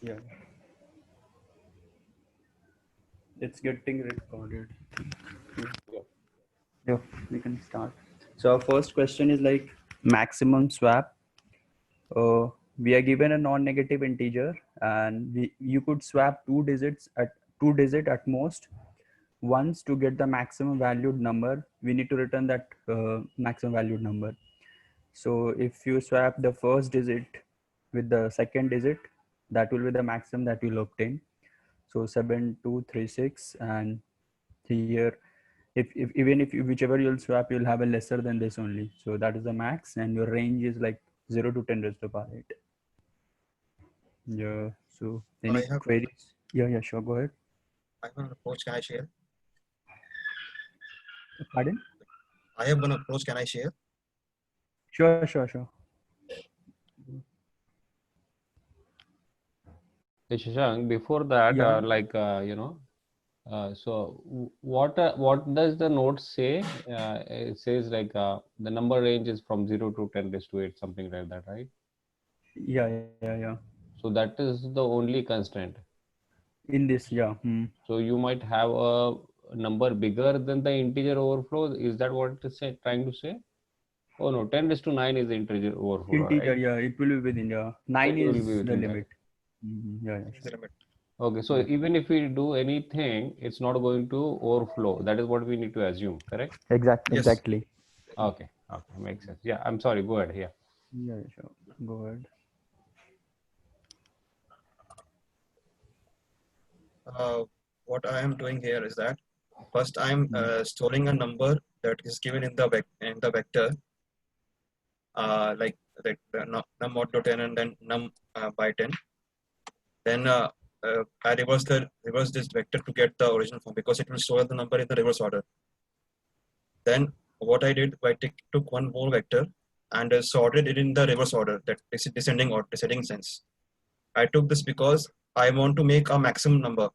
Yeah, it's getting recorded. Yeah. Yeah, we can start. So our first question is like maximum swap. We are given a non-negative integer, and you could swap two digit at most once to get the maximum valued number. We need to return that maximum valued number. So if you swap the first digit with the second digit, that will be the maximum that you'll obtain. So 7236, and here if even if whichever you'll swap, you'll have a lesser than this only. So that is the max, and your range is like 0 to 10 raised to the power 8. Yeah. So I any have queries? Yeah, sure. Go ahead. I have an approach. Can I share? Pardon? I have one approach. Can I share? Sure. Hey, Shashank, before that, Yeah. what does the note say? It says like the number range is from 0 to 10 raised to 8, something like that, right? Yeah. So that is the only constraint. In this, yeah. So you might have a number bigger than the integer overflow. Is that what it is trying to say? Oh no, 10 raised to 9 is the integer overflow, Integer, right? yeah, it will be within, yeah. So 9 it will be is the within that. limit. Yeah, The limit. Okay, so Yeah. even if we do anything, it's not going to overflow. That is what we need to assume, correct? Yes. Exactly. Okay, makes sense. Yeah, I'm sorry, go ahead. Yeah. Yeah, sure. Go ahead. What I am doing here is that first I am storing a number that is given in the vector, like num modulo 10 and then num by 10. Then I reverse this vector to get the original form because it will store the number in the reverse order. Then what I did, I took one more vector and sorted it in the reverse order, that is descending sense. I took this because I want to make a maximum number,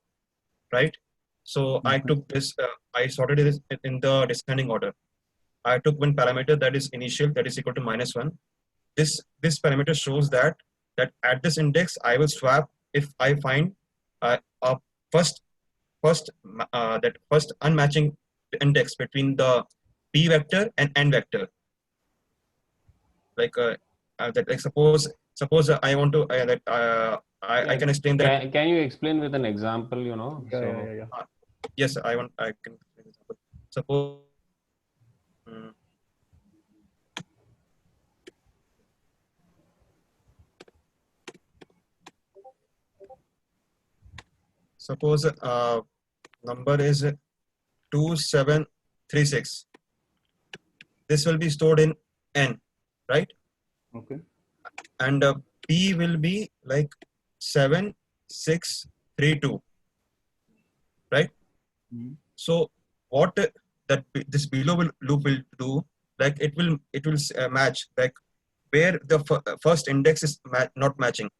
right? So I took this, I sorted it in the descending order. I took one parameter that is initial, that is equal to -1. This parameter shows that at this index I will swap if I find a first unmatching index between the p vector and n vector. Like suppose I want to that I can explain that. Can you explain with an example, Yeah. Yes, I can explain an example. Suppose mm, suppose number is 2736. This will be stored in n, right? Okay. And p will be like 7632, right? So what this below loop will do, like it will match like where the first index is not matching,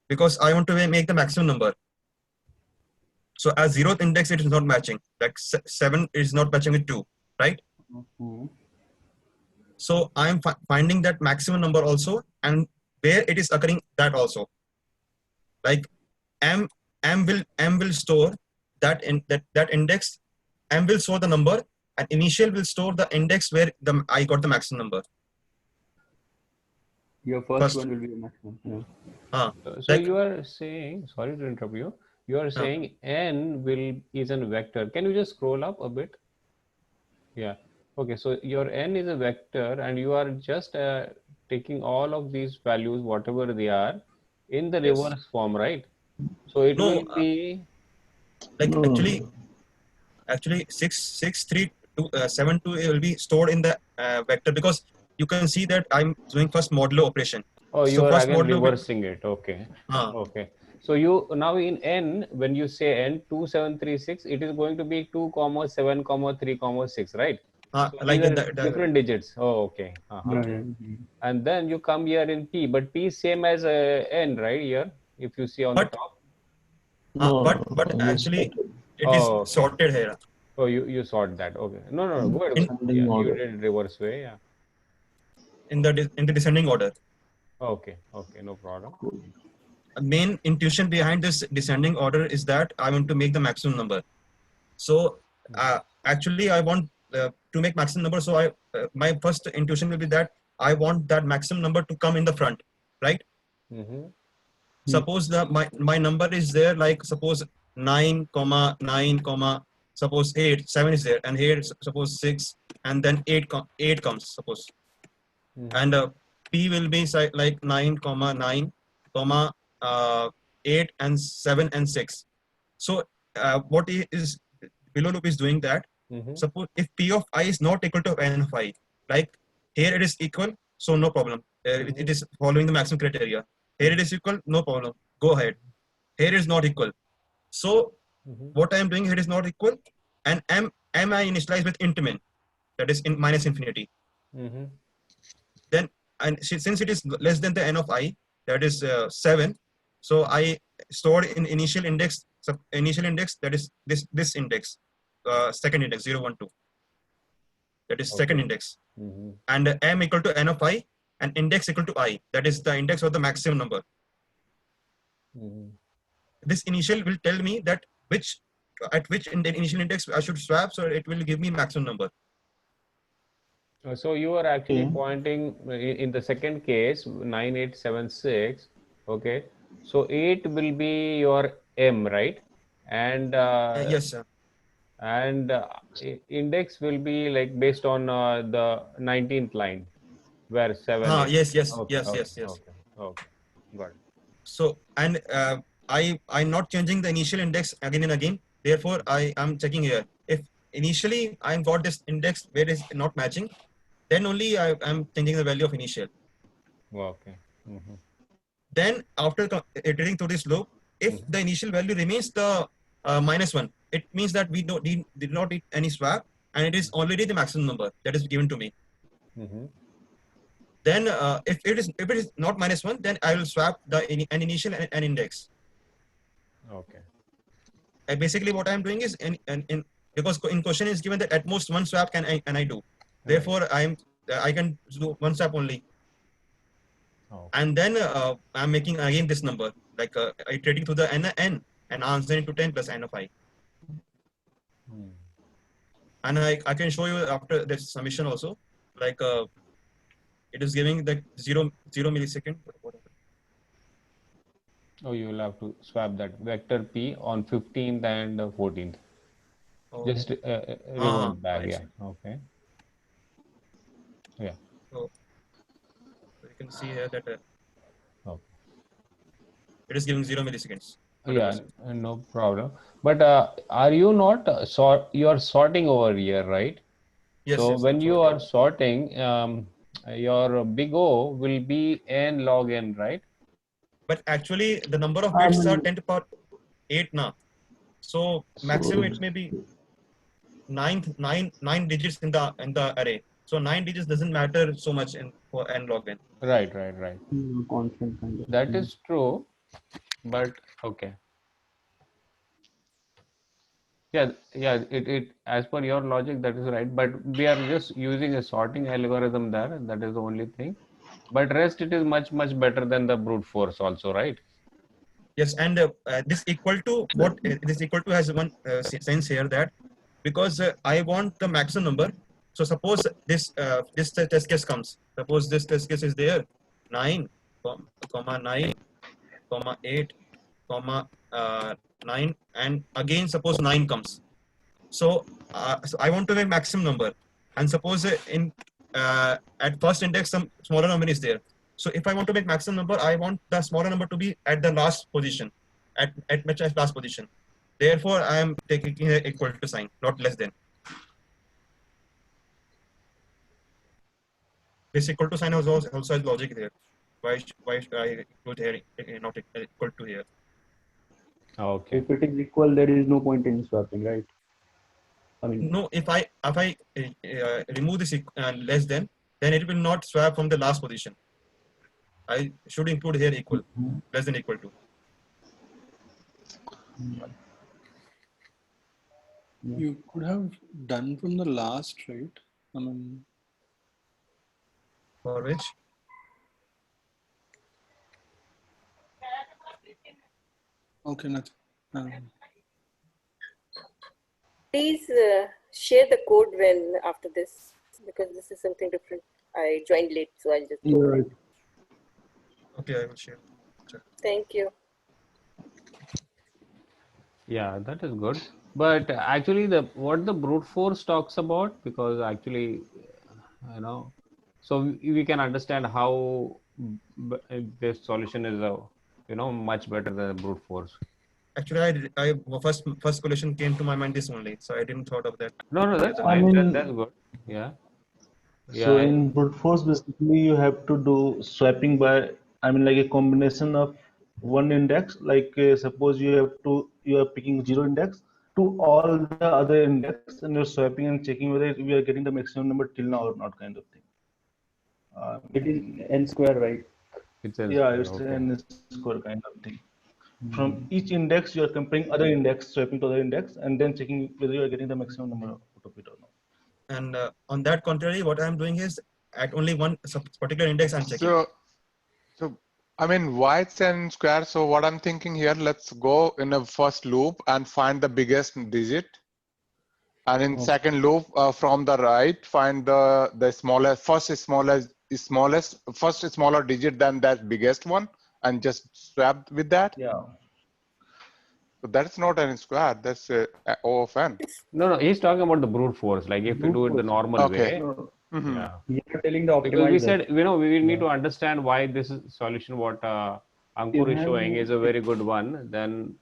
because I want to make the maximum number. So as 0th index it is not matching, like 7 is not matching with 2, right? So I am finding that maximum number also, and where it is occurring that also. Like m will store that index. M will store the number, and initial will store the index where I got the maximum number. Your first one will be the maximum. Yeah. So you are saying, sorry to interrupt you. You are saying n is a vector. Can you just scroll up a bit? Yeah. Okay. So your n is a vector, and you are just taking all of these values, whatever they are, in the reverse form, right? So it will be like actually 63272 will be stored in the vector, because you can see that I'm doing first modulo operation. Oh, you So are first again modulo reversing it. Okay. Okay. So you now in n, when you say n 2736, it is going to be 2, 7, 3, 6, right? So like these in are different digits. Oh, okay. Yeah. And then you come here in p, but p is same as n, right? Here, if you see on the top. But actually it is sorted here. Oh, you sort that. Okay. No. Go ahead. Yeah, you did reverse way. Yeah. In the descending order. Okay. No problem. main intuition behind this descending order is that I want to make the maximum number. So actually, I want to make maximum number. So my first intuition will be that I want that maximum number to come in the front, right? Mm-hmm. Suppose my number is there, like suppose 9 comma 9 comma suppose 8 7 is there, and here suppose 6, and then 8 comes suppose, and p will be like 9 comma 9 comma 8 and 7 and 6. So what is below loop is doing that. Mm-hmm. Suppose if p of I is not equal to n of I, like here it is equal, so no problem. It is following the maximum criteria. Here it is equal, no problem. Go ahead. Here it is not equal. So what I am doing here is not equal, and m I initialize with int min, that is in minus infinity. Mm-hmm. Then and since it is less than the n of I, that is 7. So I stored in initial index that is this index, second index 0 1 2. That is second index, and m equal to n of I, and index equal to I. That is the index of the maximum number. This initial will tell me that at which initial index I should swap, so it will give me maximum number. So you are actually pointing in the second case 9876. Okay, so 8 will be your m, right? And Yes, sir. and index will be like based on the 19th line where 7 is. Yes. Okay, okay, got it. So and I'm not changing the initial index again and again. Therefore, I am checking here. If initially I got this index where is not matching, then only I am changing the value of initial. Okay. Then after iterating through this loop, if the initial value remains the -1, it means that we did not need any swap, and it is already the maximum number that is given to me. Then if it is not -1, then I will swap an initial and index. Okay. And basically what I am doing is because in question is given that at most one swap can I do. Therefore I can do one swap only. And then I'm making again this number, like iterating to the n and answering to 10 plus n of I. And I can show you after this summation also, like it is giving the 0 millisecond. Oh, you will have to swap that vector p on 15th and 14th. Oh. Just revert back. Yeah. Okay. Yeah. So you can see here that Okay. it is giving 0 milliseconds. 100%. Yeah, no problem. But are you not you are sorting over here, right? Yes. So yes, when you are sorting, your big O will be n log n, right? But actually the number of bits are 10 to the power 8 now. So maximum it may be nine digits in the array. So 9 digits doesn't matter so much for n log n. Right. Constant kind of That thing. is true, but okay. Yeah. It as per your logic, that is right. But we are just using a sorting algorithm there. That is the only thing. But rest, it is much better than the brute force also, right? Yes, and this equal to what this equal to has one sense here, that because I want the maximum number. So suppose this test case comes. Suppose this test case is there 9, comma 9, comma 8, comma 9, and again suppose 9 comes. So I want to make maximum number, and suppose at first index some smaller number is there. So if I want to make maximum number, I want the smaller number to be at the last position, at last position. Therefore, I am taking a equal to sign, not less than. This equal to sign also has logic there. Why should I include here not equal to here? Okay. If it is equal, there is no point in swapping, right? I mean, No, if I remove this less than, then it will not swap from the last position. I should include here equal, less than equal to. You could have done from the last, right? I mean, For which? Okay, nothing. Please share the code when after this, because this is something different. I joined late, so I'll just go. Right. Okay, I will share. Thank you. Yeah, that is good. But actually, what the brute force talks about, because actually, so we can understand how this solution is, much better than brute force. Actually, I first solution came to my mind this only, so I didn't thought of that. No, that's I fine. mean, That's good. Yeah. so Yeah. in brute force, basically you have to do swapping by, I mean, like a combination of one index. Like suppose you are picking zero index to all the other index, and you're swapping and checking whether we are getting the maximum number till now or not, kind of thing. It is n square, right? It says, Yeah, it's okay. an score kind of thing. From each index, you are comparing other index, swapping to other index, and then checking whether you are getting the maximum number out of it or not. And on that contrary, what I'm doing is at only one particular index I'm checking. So I mean, why it's n square? So what I'm thinking here, let's go in a first loop and find the biggest digit. And in second loop, from the right, find the smallest, first smaller digit than that biggest one, and just swap with that. Yeah. So that's not n square. That's O of n. No, he's talking about the brute force. Like if we do it the normal Okay. way, Mhm. yeah. You're telling the Because we optimizer. said, we need to understand why this solution, what Ankur is showing, is a very good one than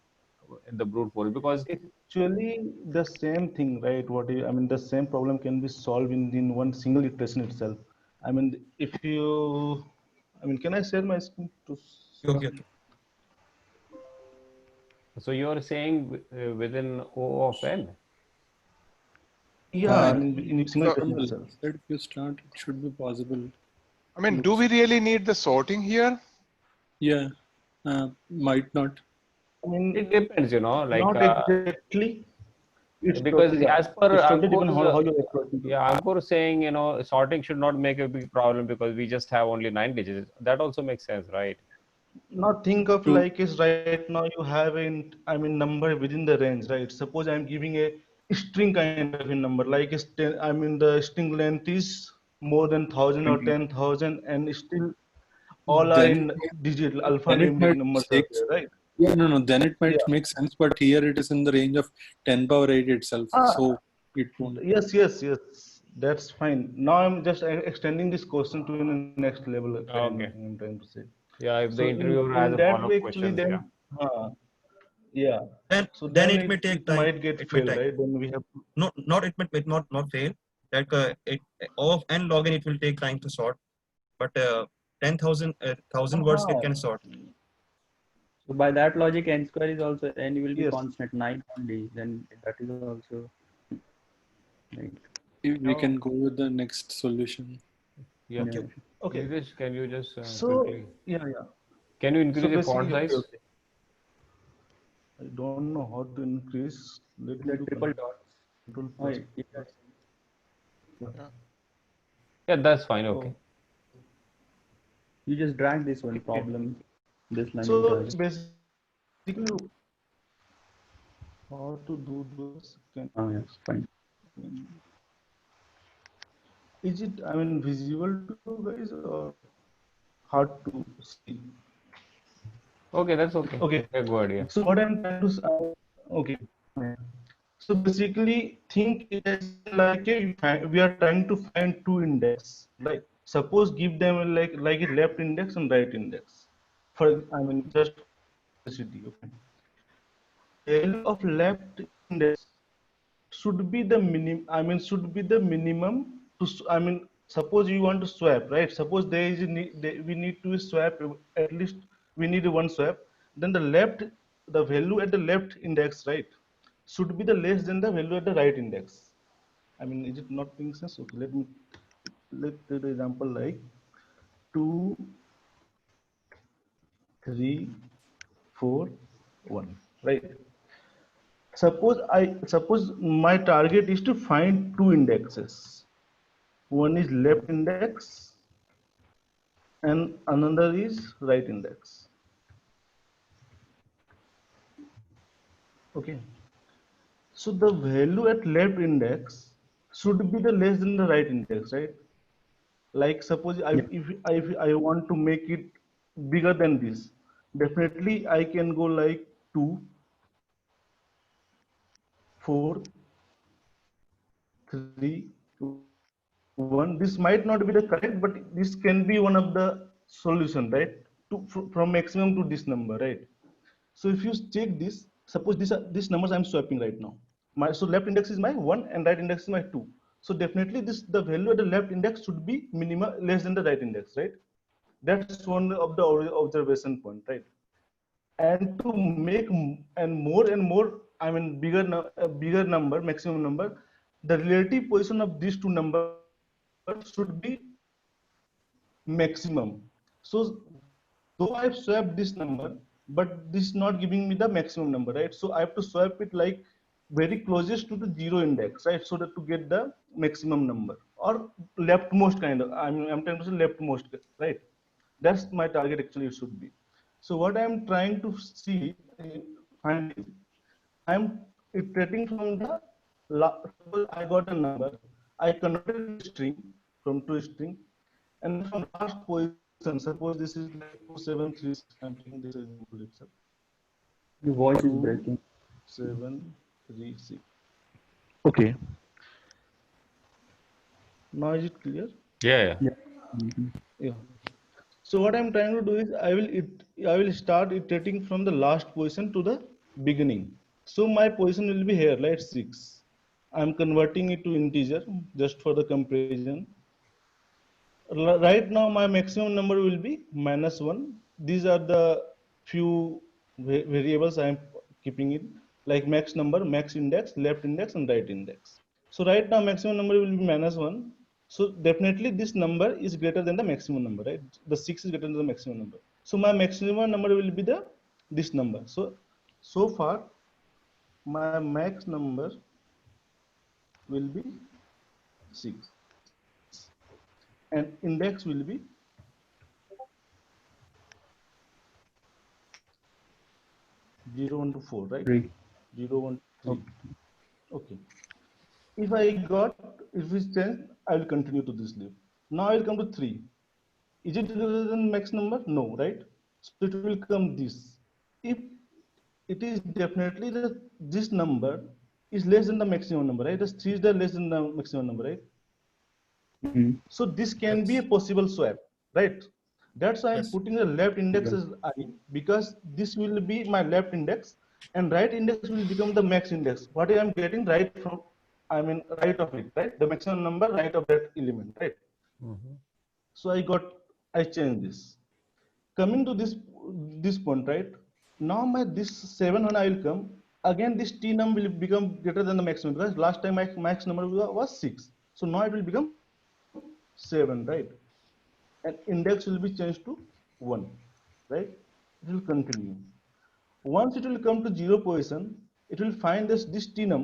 the brute force. Because Actually, the same thing, right? I mean, the same problem can be solved in one single iteration itself. I mean, can I share my screen to? Okay. so you're saying within O of n. Yeah, I mean, in a single So- iteration itself. If you start, it should be possible. I mean, do we really need the sorting here? Yeah, might not. I mean, It depends, like not exactly. It's because totally, as per it's totally depends Ankur's, how you approach it. Ankur is saying, sorting should not make a big problem because we just have only 9 digits. That also makes sense, right? Now think of True. like is right now you have number within the range, right? Suppose I'm giving a string kind of a number, like the string length is more than 1,000 or 10,000, and still all are Then in digit then it alphanumeric might numbers are take. there, right? Yeah, no. Then it might Yeah. make sense, but here it is in the range of 10 power 8 itself, so it won't. Yes. That's fine. Now I'm just extending this question to the next level. Okay. I'm trying to say. Yeah, if the So interviewer has in a that follow-up way, actually, questions, then, yeah. Then So then then it may take it time. might get It may failed, take right? Then we have to. not it may not fail. Like O of n log n, it will take time to sort, but 10,000 1,000 words it can sort. So by that logic, n square is also n will be Yes. constant 9 only. Then that is also like We can go with the next solution. yeah. yeah. Okay. Yogesh, can you just So quickly? yeah. Can you So increase the font basically, size? okay. I don't know how to increase. Let me The do triple dots. control Oh, plus. yeah. Yeah, that's fine. Okay. Oh. You just drag this one problem. This line. So you drag. basically, how to do this? Oh yeah, fine. Is it, visible to you guys or hard to see? Okay, that's okay. Okay. Yeah, go ahead. Yeah. So what I'm trying to say, okay. So basically, think it as like we are trying to find two index. Like suppose give them like a left index and right index. Just simplicity. Okay. Value of left index should be the should be the minimum to. Suppose you want to swap, right? Suppose there is we need to swap at least we need one swap. Then the value at the left index, right, should be the less than the value at the right index. Is it not making sense? Okay, let's take the example like 2, 3, 4, 1, right? Suppose my target is to find two indexes. One is left index and another is right index. Okay. So the value at left index should be the less than the right index, right? Like suppose Yeah. if I want to make it bigger than this, definitely I can go like 2, 4, 3, 1. This might not be the correct, but this can be one of the solution, right? From maximum to this number, right? So if you check this, suppose these numbers I'm swapping right now. So left index is my 1 and right index is my 2. So definitely the value at the left index should be minimum less than the right index, right? That's one of the observation point, right? And to make and more, I mean bigger number, maximum number, the relative position of these two numbers should be maximum. So though I've swapped this number, but this is not giving me the maximum number, right? So I have to swap it like very closest to the zero index, right? So that to get the maximum number or leftmost kind of, I'm trying to say leftmost, right? That's my target actually it should be. So what I'm trying to see, find is, I'm iterating from the, suppose I got a number, I converted a string from to a string, and from last position, suppose this is like 2736, I'm taking this example itself. Your voice is breaking. 2736. Okay. Now is it clear? Yeah. Yeah. Mhm. Yeah. So what I'm trying to do is I will start iterating from the last position to the beginning. So my position will be here, like 6. I'm converting it to integer just for the comparison. Right now my maximum number will be -1. These are the few variables I'm keeping it, like max number, max index, left index, and right index. So right now maximum number will be -1. So definitely this number is greater than the maximum number, right? The 6 is greater than the maximum number. So my maximum number will be this number. So far my max number will be 6 and index will be 0, 1 to 4, right? 3. 0, 1, 3. Okay. Okay. If it's 10, I will continue to this loop. Now I will come to 3. Is it greater than max number? No, right? So it will come this. If it is definitely this number is less than the maximum number, right? This 3 is the less than the maximum number, right? Mhm. So this can be a possible swap, right? That's why I'm Yes. putting the left index Yeah. as I, because this will be my left index and right index will become the max index. What I am getting right from, I mean right of it, right? The maximum number right of that element, right? So I changed this. Coming to this point, right? Now this 7 when I will come, again this t num will become greater than the maximum because last time my max number was 6. So now it will become 7, right? And index will be changed to 1, right? It will continue. Once it will come to 0 position, it will find this t num,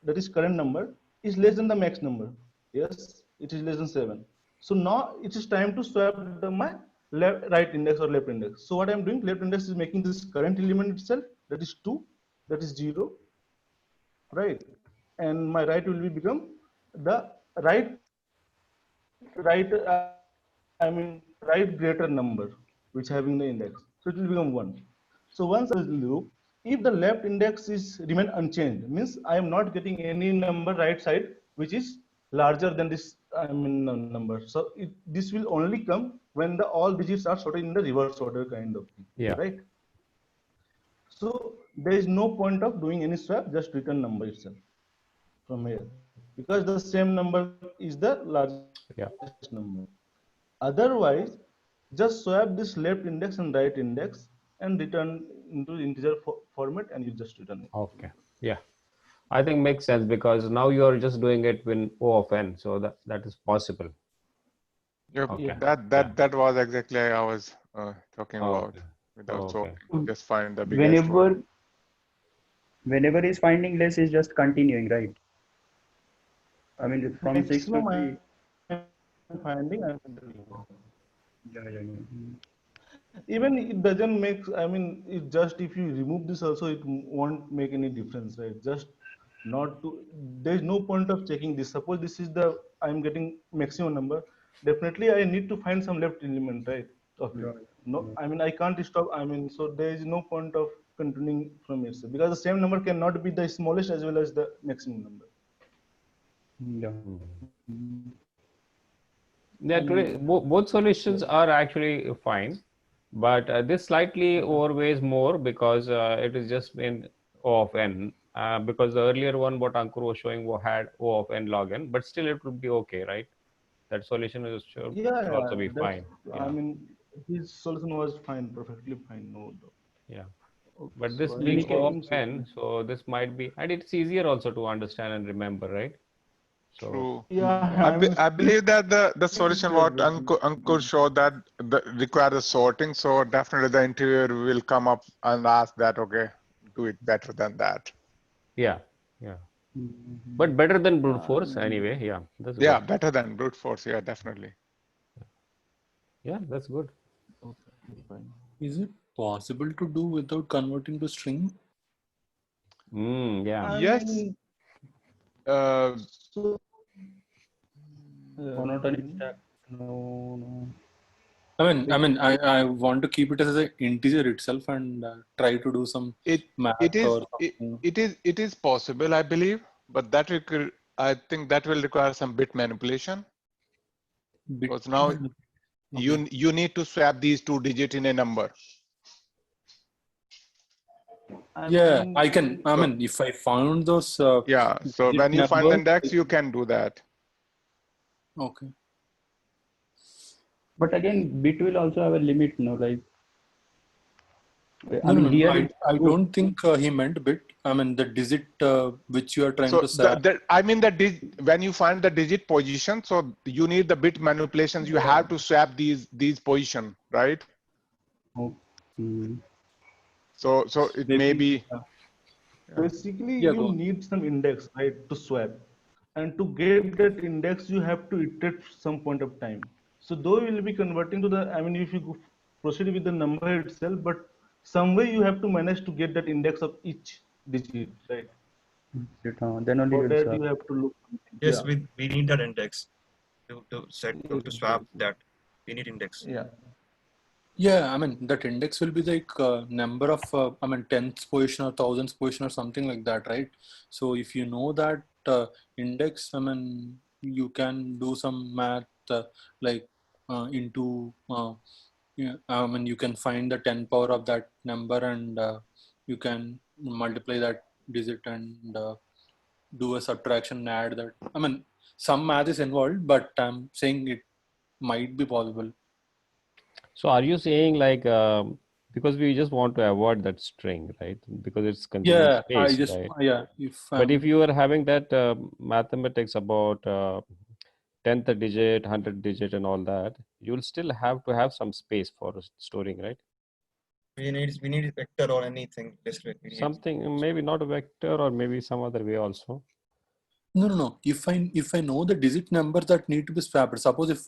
that is current number, is less than the max number. Yes, it is less than 7. So now it is time to swap my right index or left index. So what I'm doing, left index is making this current element itself, that is 2, that is 0, right? And my right will be become the right right greater number which having the index, so it will become 1. So once I loop, if the left index is remain unchanged, means I am not getting any number right side which is larger than this number. So this will only come when the all digits are sorted in the reverse order kind of thing. Yeah. Right? So there is no point of doing any swap, just return number itself from here, because the same number is the largest number. Otherwise, just swap this left index and right index and return into integer format, and you just return it. Okay. Yeah. I think makes sense because now you are just doing it with O of n, so that is possible. Yep. Okay. That was exactly I was talking about. Okay. Without Okay. so just find the biggest one. Whenever he's finding less, he's just continuing, right? I mean, from 6 to Maximum 3. I'm finding, I'm continuing. Yeah. Even it doesn't make, I mean, it just, if you remove this also, it won't make any difference, right? Just not to, there's no point of checking this. Suppose this is the, I'm getting maximum number, definitely I need to find some left element, right, of it. Right. No, I mean, I can't stop, I mean, so there is no point of continuing from it, because the same number cannot be the smallest as well as the maximum number. Yeah. Yeah, today both solutions are actually fine, but this slightly overweighs more because it is just in O of n. Because the earlier one, what Ankur was showing, had O of n log n, but still it would be okay, right? That solution is should Yeah, also be that's, fine. I Yeah, mean, his solution was fine, perfectly fine, no doubt. yeah. Okay, But this so being I'm O of checking, so n, so this might be, and it's easier also to understand and remember, right? So True. yeah, I mean, I believe that the solution what everything. Ankur showed that require the sorting. So definitely the interviewer will come up and ask that, okay, do it better than that. yeah, yeah. But better than brute force Um, anyway. Yeah, that's Yeah, good. better than brute force. Yeah, definitely. Yeah, that's good. Okay, fine. Is it possible to do without converting to string? Yeah. I Yes. mean, Uh, so, Monotonic stack. No. I want to keep it as an integer itself and try to do some it math or something. it is possible, I believe, but I think that will require some bit manipulation, Bit. because now Okay. you need to swap these two digits in a number. I Yeah, mean, I can. I So mean, if I found those yeah, so digit when you find the numbers, index, you can do that. okay. But again, bit will also have a limit, no? Like, I No, no, mean, no. here I don't think he meant bit. I mean, the digit which you are trying So to swap. I mean when you find the digit position, so you need the bit manipulations. You have to swap these position, right? Okay. So it may maybe, be. basically, Yeah, you go on. need some index, right, to swap. And to get that index, you have to iterate some point of time. So though you will be converting to the, I mean, if you proceed with the number itself, but some way you have to manage to get that index of each digit, right? Then only For you'll that, swap. you have to look. Yes, Yeah. we need that index to swap that. We need index. Yeah. Yeah, I mean, that index will be like number of, I mean, 10th position or 1000th position or something like that, right? So if you know that index, I mean, you can do some math like into, yeah, I mean, you can find the 10 power of that number and you can multiply that digit and do a subtraction and add that. I mean, some math is involved, but I'm saying it might be possible. So are you saying like because we just want to avoid that string, right? Because it's consuming Yeah, I space, just, right? yeah, if But if you are having that mathematics about 10th digit, 100th digit, and all that, you'll still have to have some space for storing, right? We need a vector or anything. Basically, we need Something, maybe not a vector, or maybe some other way also. No. If I know the digit numbers that need to be swapped, suppose if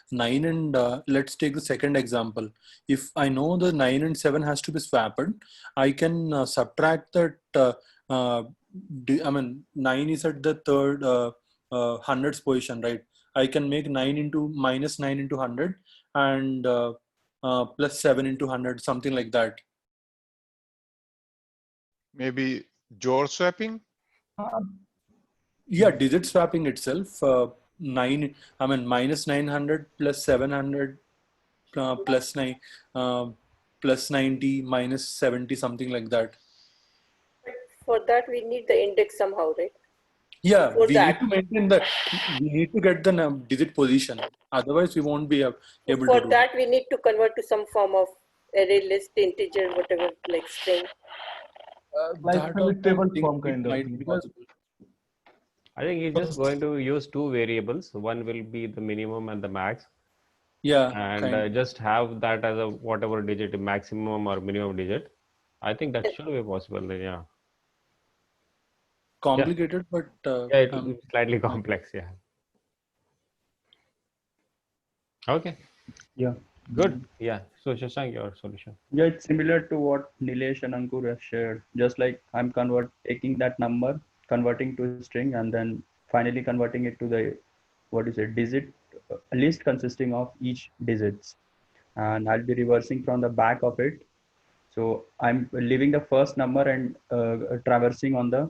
9 and let's take the second example. If I know the 9 and 7 has to be swapped, I can subtract that. I mean, 9 is at the third hundreds position, right? I can make 9 into minus 9 into 100 and plus 7 into 100, something like that. Maybe George swapping. Yeah, digit swapping itself. 9. I mean, minus 900 plus 700 plus 9 plus 90 minus 70, something like that. For that, we need the index somehow, right? Yeah, Before we that. need to maintain the, we need to get the digit position. Otherwise, we won't be able For to do that, we need to convert to some form of array list, integer, whatever, like string. Like that. some Also, I table think form it kind of might thing, be because possible. I think he's just going to use two variables. One will be the minimum and the max, Yeah, and just have that as a whatever digit, maximum or minimum digit. I think that should be possible. Yeah. complicated, but Yeah, it will be slightly complex. Yeah. Okay. Yeah. Good. Yeah. So Shashank, your solution. Yeah, it's similar to what Nilesh and Ankur have shared. Just like I'm taking that number, converting to a string, and then finally converting it to the digit list consisting of each digits, and I'll be reversing from the back of it. So I'm leaving the first number and traversing on the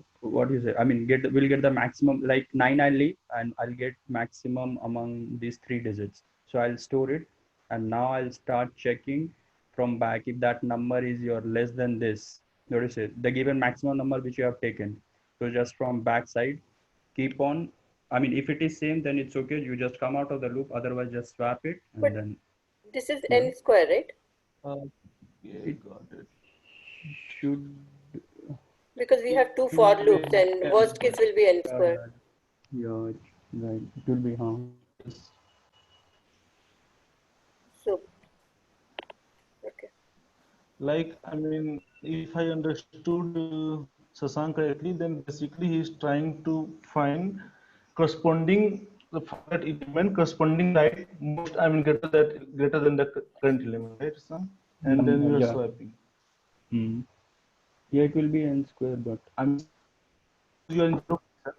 I mean, we'll get the maximum, like 9 I'll leave, and I'll get maximum among these 3 digits. So I'll store it, and now I'll start checking from back if that number is your less than this. Notice it, the given maximum number which you have taken. So just from back side, keep on. I mean, if it is same, then it's okay. You just come out of the loop. Otherwise, just swap it, and But then this is yeah. n square, right? Yeah, got it. should Because we have 2 for loops, and worst case will be n square. Yeah, right. It will be Yes. So, okay. Like, I mean, if I understood Sasank correctly, then basically he's trying to find corresponding for that element corresponding right most, I mean, greater than the current element, right, Sasank? And then you are Yeah. swapping. Yeah, it will be n square, but I mean, you are in zero position.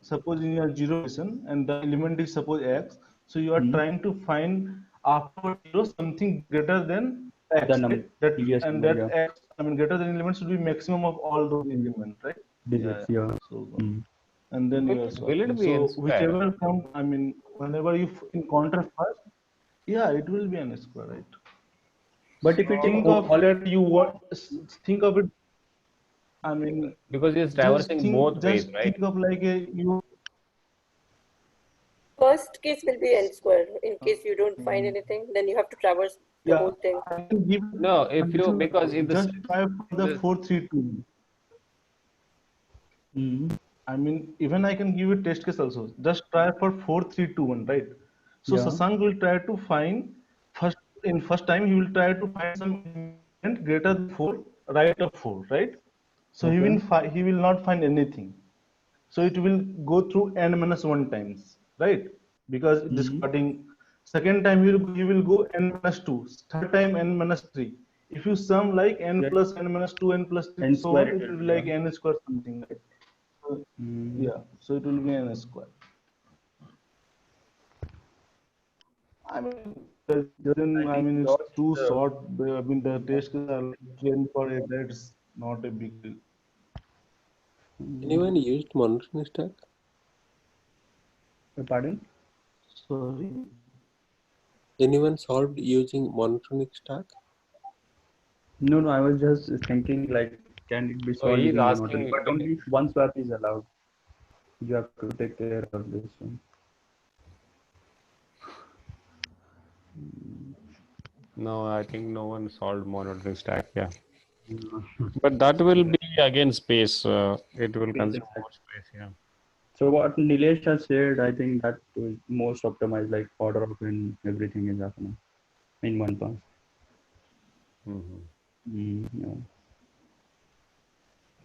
Suppose in your zero position and the element is suppose x, so you are trying to find after zero something greater than the x, number, right? That previous and number, that yeah, x, I mean, greater than element should be maximum of all those elements, right? digits, Yeah. yeah. So Mm. and then you are Will it swapping. be n So square? whichever come, I mean, whenever you encounter first, yeah, it will be n square, right? But if it is Think of all, that you want. Think of it. I mean, Because it's traversing both ways, just right? think of like a you. Worst case will be n square. In case you don't find anything, then you have to traverse the Yeah, whole thing. I can give No, if you, condition because also. if Just try for the the 432. I mean, even I can give you test case also. Just try for 4321, right? So yeah, Sasank will try to find first in first time he will try to find some element greater than 4, right of 4, right? So okay. he will not find anything. So it will go through n minus 1 times, right? Because discarding second time you will go n minus 2, third time n minus 3. If you sum like n Yeah, plus n minus 2, n plus 3, n so square on, it it will will be, be yeah. like n square something, right? So, yeah, so it will be n square. I mean, then I I think mean it's yours, too short. I mean the test are like trained for it. That's not a big deal. Anyone used monitoring stack? pardon? Sorry. Anyone solved using monitoring stack? No, I was just thinking like, can it be so solved he's using monitoring? asking, But only one swap is allowed. You have to take care of this one. no, I think no one solved monitoring stack. Yeah. But that will be again space. It will consume more space. Yeah. So what Nilesh has said, I think that was most optimized, like order of when everything is happening in one pass. Yeah.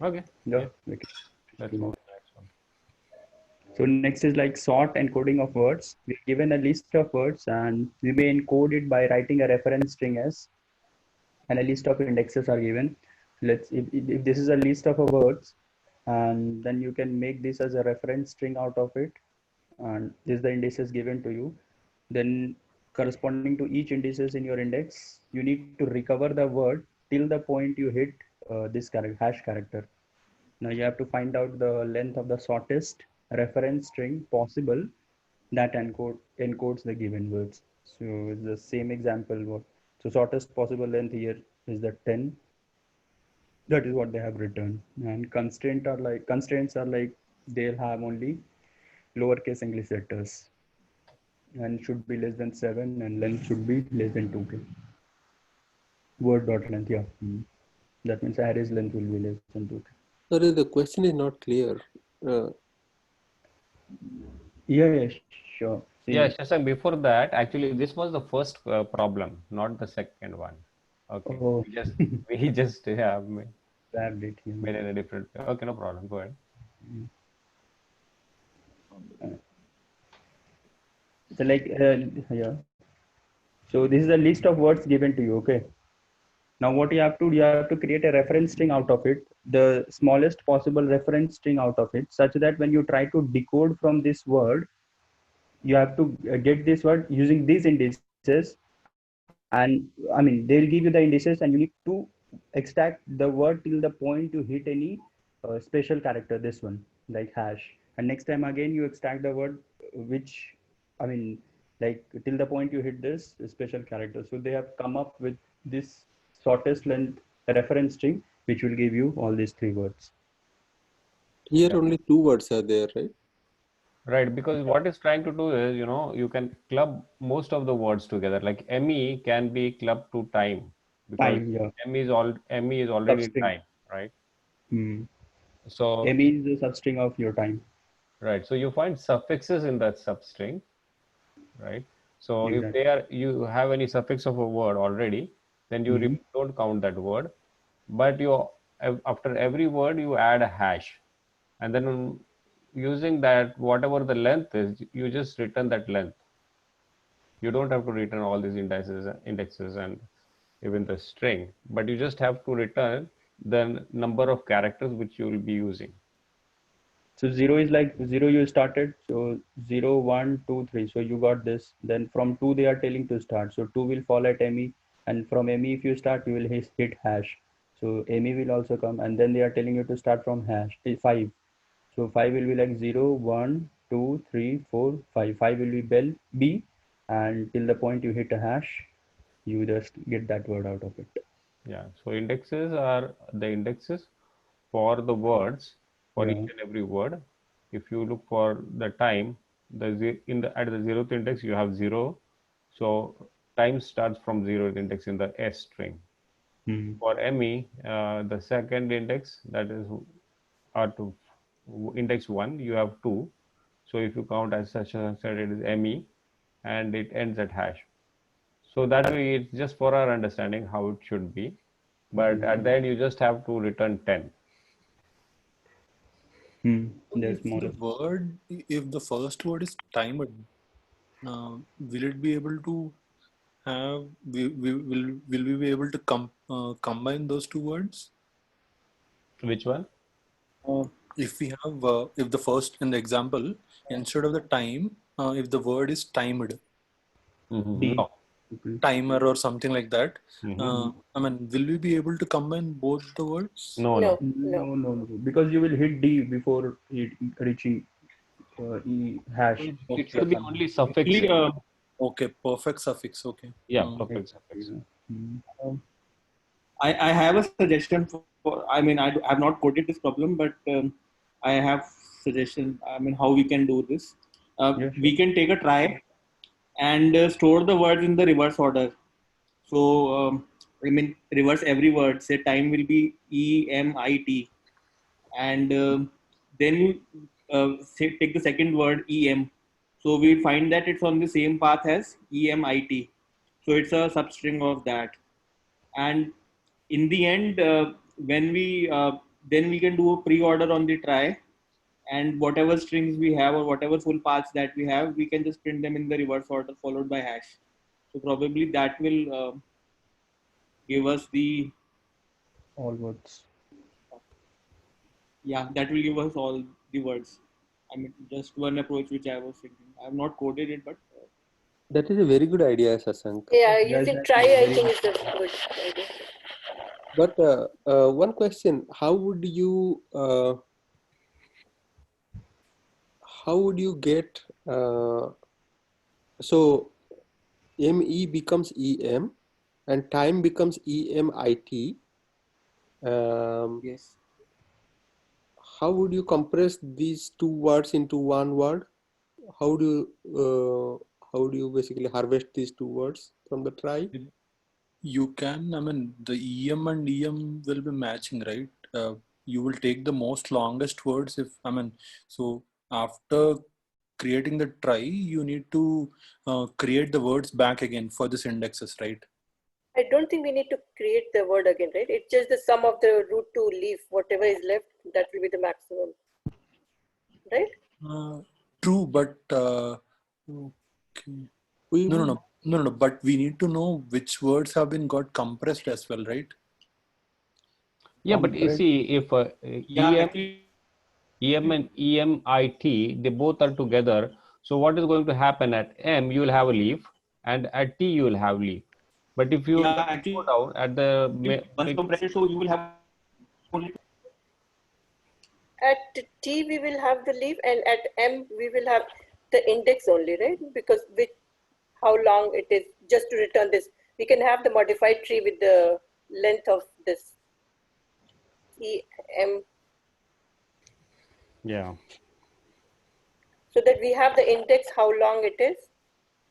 Okay. Yeah. Yeah. Okay. Let's move to the next one. So next is like sort encoding of words. We're given a list of words and we may encode it by writing a reference string s, and a list of indexes are given. If this is a list of words, and then you can make this as a reference string out of it, and this is the indices given to you. Then corresponding to each indices in your index, you need to recover the word till the point you hit this hash character. Now you have to find out the length of the shortest reference string possible that encodes the given words. So it's the same example. So shortest possible length here is the 10. That is what they have written. And constraints are like they'll have only lowercase English letters and should be less than 7, and length should be less than 2k. Word dot length, yeah. That means array's length will be less than 2k. Sorry, the question is not clear. Yeah, sure. See, Yeah, Shashank, before that, actually, this was the first problem, not the second one. Okay. oh, We just yeah, grabbed it here. made it a different. Okay, no problem. Go ahead. So like, yeah. So this is a list of words given to you. Okay. Now what you have to create a reference string out of it, the smallest possible reference string out of it, such that when you try to decode from this word, you have to get this word using these indices. And I mean, they'll give you the indices, and you need to extract the word till the point you hit any special character, this one, like hash. And next time again, you extract the word which, I mean, like till the point you hit this special character. So they have come up with this shortest length reference string, which will give you all these three words. Here Yeah. only two words are there, right? Right, because what it's trying to do is, you can club most of the words together. Like ME can be clubbed to time because Time, yeah. ME is already in Substring. time, right? Hmm. So ME is the substring of your time. right, so you find suffixes in that substring, right? So if Exactly. you have any suffix of a word already, then you Mhm. don't count that word, but after every word you add a hash, and then using that, whatever the length is, you just return that length. You don't have to return all these indexes and even the string, but you just have to return the number of characters which you will be using. So zero is like zero you started. So 0, 1, 2, 3. So you got this. Then from 2 they are telling to start. So 2 will fall at ME. And from ME if you start, you will hit hash. So ME will also come. And then they are telling you to start from hash 5. So 5 will be like 0, 1, 2, 3, 4, 5. 5 will be B. And till the point you hit a hash, you just get that word out of it. Yeah, so indexes are the indexes for the words, for each Yeah. and every word. If you look for the time, at the zeroth index you have 0, so time starts from 0th index in the S string. Hmm. For ME, the second index, that is to index 1, you have 2. So if you count as such and such, it is ME, and it ends at hash. So that way, it's just for our understanding how it should be. But at the end, you just have to return 10. They're If the smaller. word, if the first word is timed, will it be able to have, will we be able to combine those two words? Which one? If we have, if the first, in the example, instead of the time, if the word is timed, D. No. timer or something like that, Mhm. I mean, will we be able to combine both the words? No, No, no. no. No, because you will hit D before reaching E hash. It Okay. should be only suffixes. Actually, Okay, perfect suffix. Okay. Yeah, Uh, perfect Exactly. suffix. I have a suggestion for, I mean, I have not coded this problem, but I have suggestion. I mean, how we can do this. Yeah, sure. We can take a try and store the words in the reverse order. So, I mean, reverse every word. Say time will be EMIT, and then you take the second word EM. So we find that it's on the same path as EMIT. So it's a substring of that. And in the end, when we then we can do a pre-order on the try, and whatever strings we have or whatever full paths that we have, we can just print them in the reverse order followed by hash. So probably that will give us the All words. that will give us all the words. I mean, just one approach which I was thinking. I have not coded it, but That is a very good idea, Sasank. Yeah, Yeah, using try, exactly. I Very think, good. is a good idea. But one question: how would you get so ME becomes EM and time becomes EMIT? yes. How would you compress these two words into one word? How do you basically harvest these two words from the try? you can, I mean, the EM and EM will be matching, right? You will take the most longest words if, I mean, so after creating the try, you need to create the words back again for this indexes, right? I don't think we need to create the word again, right? It's just the sum of the root to leaf. Whatever is left, that will be the maximum, right? True, but okay. We No, no, will no. No, but we need to know which words have been got compressed as well, right? Yeah, but you Compressed. see, if EM and EMIT, they both are together. So what is going to happen at M, you will have a leaf, and at T, you will have leaf. But if you Yeah, go actually, down at the once compressed, so you will have only At T we will have the leaf, and at M we will have the index only, right? Because with how long it is, just to return this, we can have the modified tree with the length of this E, M, yeah. so that we have the index, how long it is,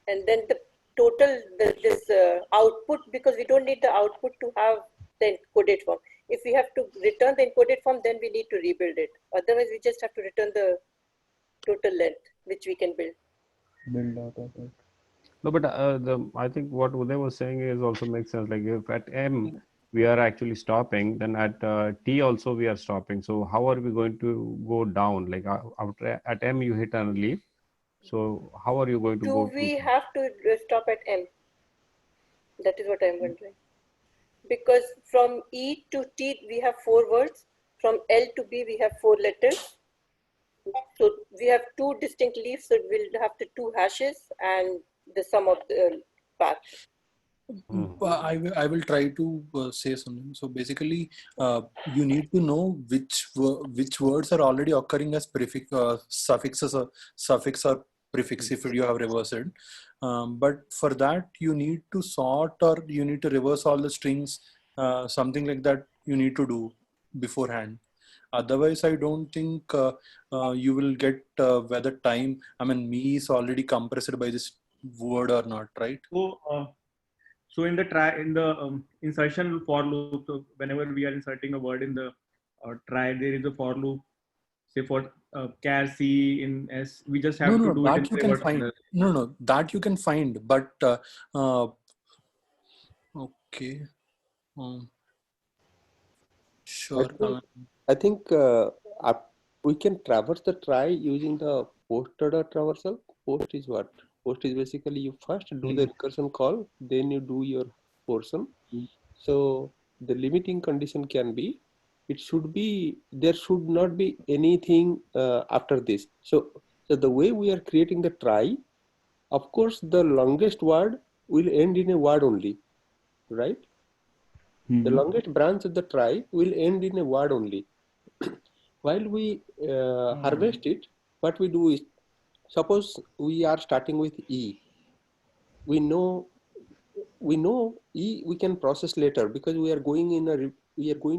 and then the total, this output, because we don't need the output to have the encoded form. If we have to return the encoded form, then we need to rebuild it. Otherwise, we just have to return the total length, which we can build. Build out of it. No, but I think what Uday was saying is also makes sense. Like if at M we are actually stopping, then at T also we are stopping. So how are we going to go down? Like after at M you hit a leaf. So how are you going to Do go we to? have to stop at M? That is what I'm wondering. Because from E to T, we have 4 words. From L to B, we have 4 letters. So we have 2 distinct leaves, so we'll have the 2 hashes and the sum of the path. I will try to say something. So basically, you need to know which words are already occurring as prefix, suffixes, or suffix or prefix if you have reversed. But for that, you need to sort, or you need to reverse all the strings. Something like that you need to do beforehand. Otherwise, I don't think you will get whether time. I mean, me is already compressed by this word or not, right? so in the insertion for loop. So whenever we are inserting a word in the try, there is a for loop. Say for char C in S, we just have to No, do it in that you can reverse find. order. No, that you can find. But okay, um, I sure. think, I think we can traverse the try using the post order traversal. Post is what? Post is basically you first do the recursion call, then you do your portion. So the limiting condition can be, it should be, there should not be anything after this. So the way we are creating the try, of course, the longest word will end in a word only, right? The longest branch of the try will end in a word only. While we harvest it, what we do is, suppose we are starting with E. We know E we can process later because we are going